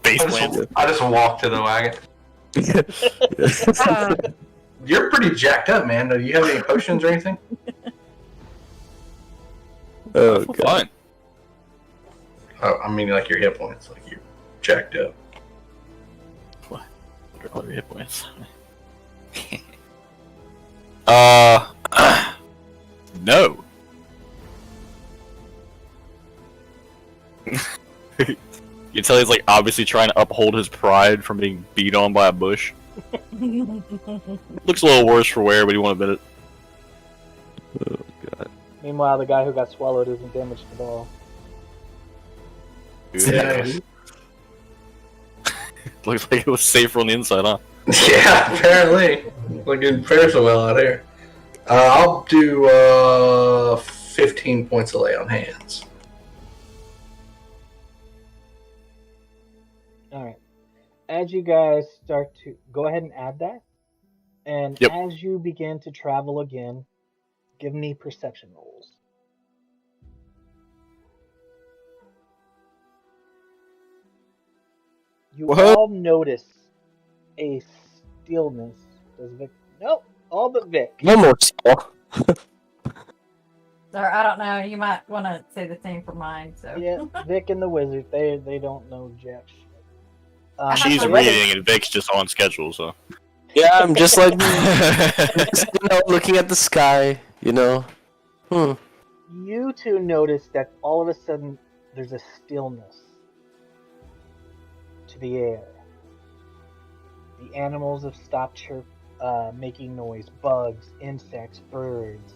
face plants. I just walked to the wagon. You're pretty jacked up, man. Do you have any potions or anything? oh I feel god. fine. Oh, I mean like your hit points, like you're jacked up. What are all your hit points? No. You can tell he's like obviously trying to uphold his pride from being beat on by a bush. Looks a little worse for wear, but he won't admit it. Meanwhile, the guy who got swallowed isn't damaged at all. Nice. Looks like it was safer on the inside, huh? Yeah, apparently. Looking fair so well out here. I'll do 15 points of lay on hands. Alright. As you guys start to go ahead and add that, and Yep. as you begin to travel again, give me perception rolls. You What? all notice a stillness. Does Vic? Nope, all but Vic. No more spell. Or I don't know. You might want to say the same for mine. So Yeah, Vic and the wizard. They don't know jack shit. She's the reading and Vic's just on schedule, so. Yeah, I'm just like, just, looking at the sky, You two notice that all of a sudden there's a stillness to the air. The animals have stopped making noise. Bugs, insects, birds.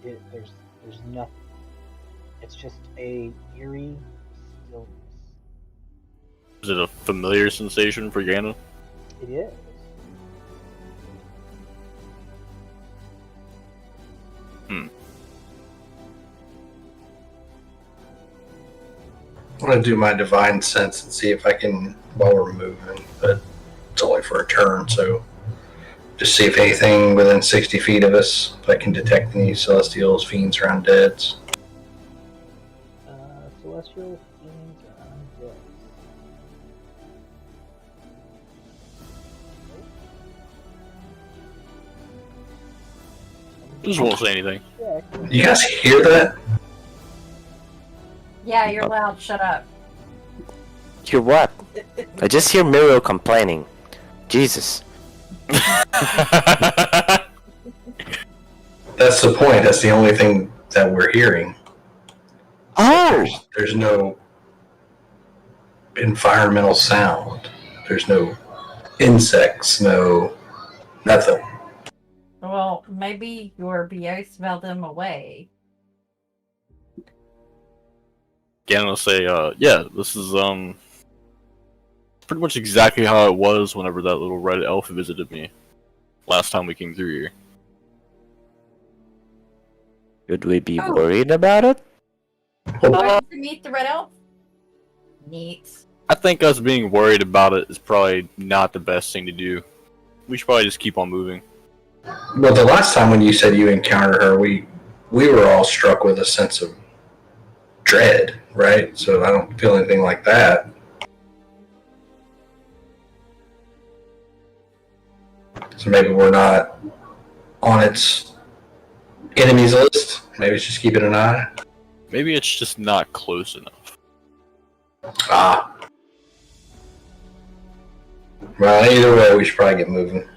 There's nothing. It's just a eerie stillness. Is it a familiar sensation for Ganon? It is. I'm going to do my divine sense and see if I can, while we're moving, but it's only for a turn, so just see if anything within 60 feet of us, if I can detect any celestials, fiends, or undeads. Celestial fiends are undead. Just won't say anything. Check. You guys hear that? yeah, you're loud. Shut up. Hear what? I just hear Miro complaining. Jesus. That's the point. That's the only thing that we're hearing. Oh! There's no environmental sound. There's no insects, no nothing. Well, maybe your BO smelled them away. Ganon will say, yeah, this is, pretty much exactly how it was whenever that little red elf visited me. Last time we came through here. Should we be Oh. worried about it? Oh, to meet the red elf. Neat. I think us being worried about it is probably not the best thing to do. We should probably just keep on moving. Well, the last time when you said you encountered her, we were all struck with a sense of dread, right? So I don't feel anything like that. So maybe we're not on its enemies list. Maybe it's just keeping an eye. Maybe it's just not close enough. Ah. Well, either way, we should probably get moving.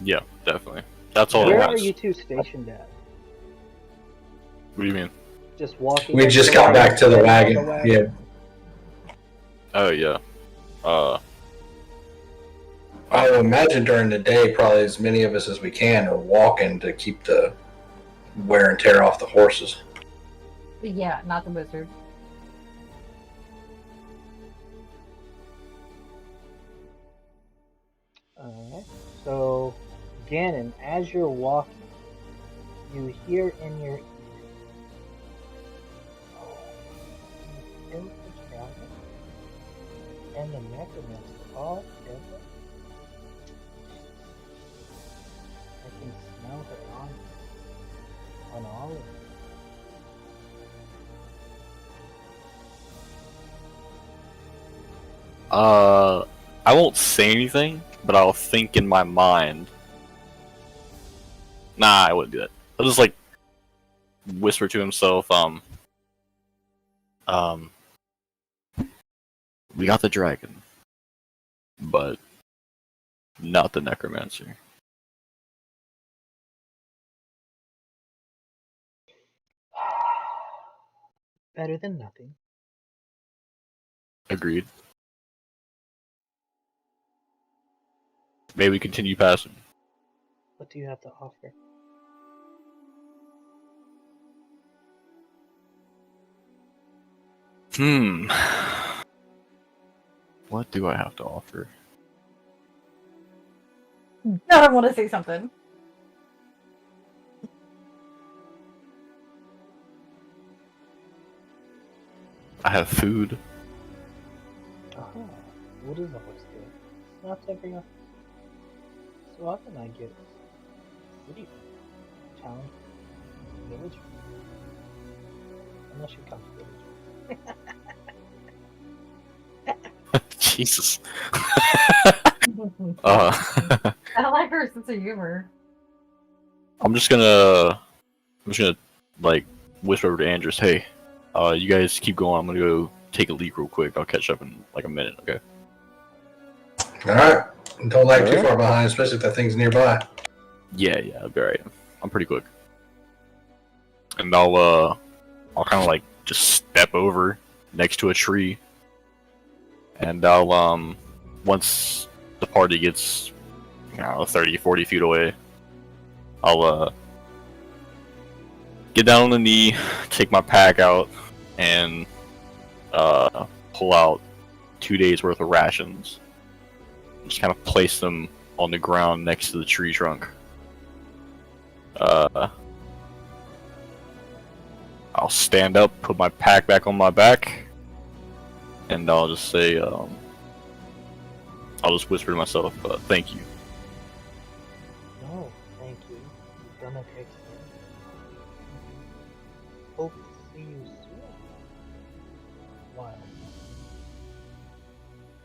Yeah, definitely. That's all Where it are was. you two stationed at? What do you mean? Just walking. We up just the got back to the getting on wagon. Yeah. Oh yeah. I would imagine during the day, probably as many of us as we can are walking to keep the wear and tear off the horses. Yeah, not the wizard. Alright. So, Ganon, as you're walking, you hear in your ear. Both the dragon and the necromancer all together. I can smell her on all of them. I won't say anything, but I'll think in my mind. Nah, I wouldn't do that. I'll just like whisper to himself, we got the dragon, but not the necromancer. Better than nothing. Agreed. Maybe we continue passing. What do you have to offer? What do I have to offer? I want to say something. I have food. What is always good? It's not every so often I get city, town, village. Unless you come to village. Jesus. I like her sense of humor. I'm just gonna like whisper over to Andrews, hey, you guys keep going, I'm gonna go take a leak real quick. I'll catch up in like a minute, okay? Alright. Don't lag too far behind, especially if that thing's nearby. Yeah, I'll be alright. I'm pretty quick. And I'll kinda like just step over next to a tree. And I'll once the party gets 30, 40 feet away, I'll get down on the knee, take my pack out, and pull out 2 days worth of rations. Just kind of place them on the ground next to the tree trunk. I'll stand up, put my pack back on my back, and I'll just say, I'll just whisper to myself, thank you. No, thank you. You've done a great thing. Hope to see you soon. Wild.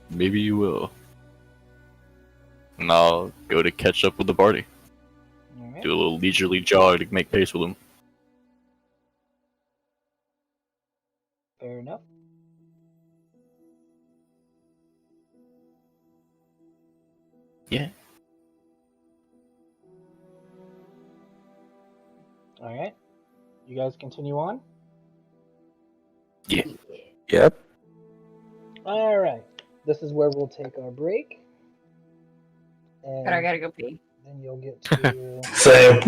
Maybe you will. And I'll go to catch up with the party. Alright. Do a little leisurely jog to make pace with them. Fair enough. Yeah. Alright. You guys continue on? Yep. Alright. This is where we'll take our break. And But I gotta go pee. then you'll get to Same.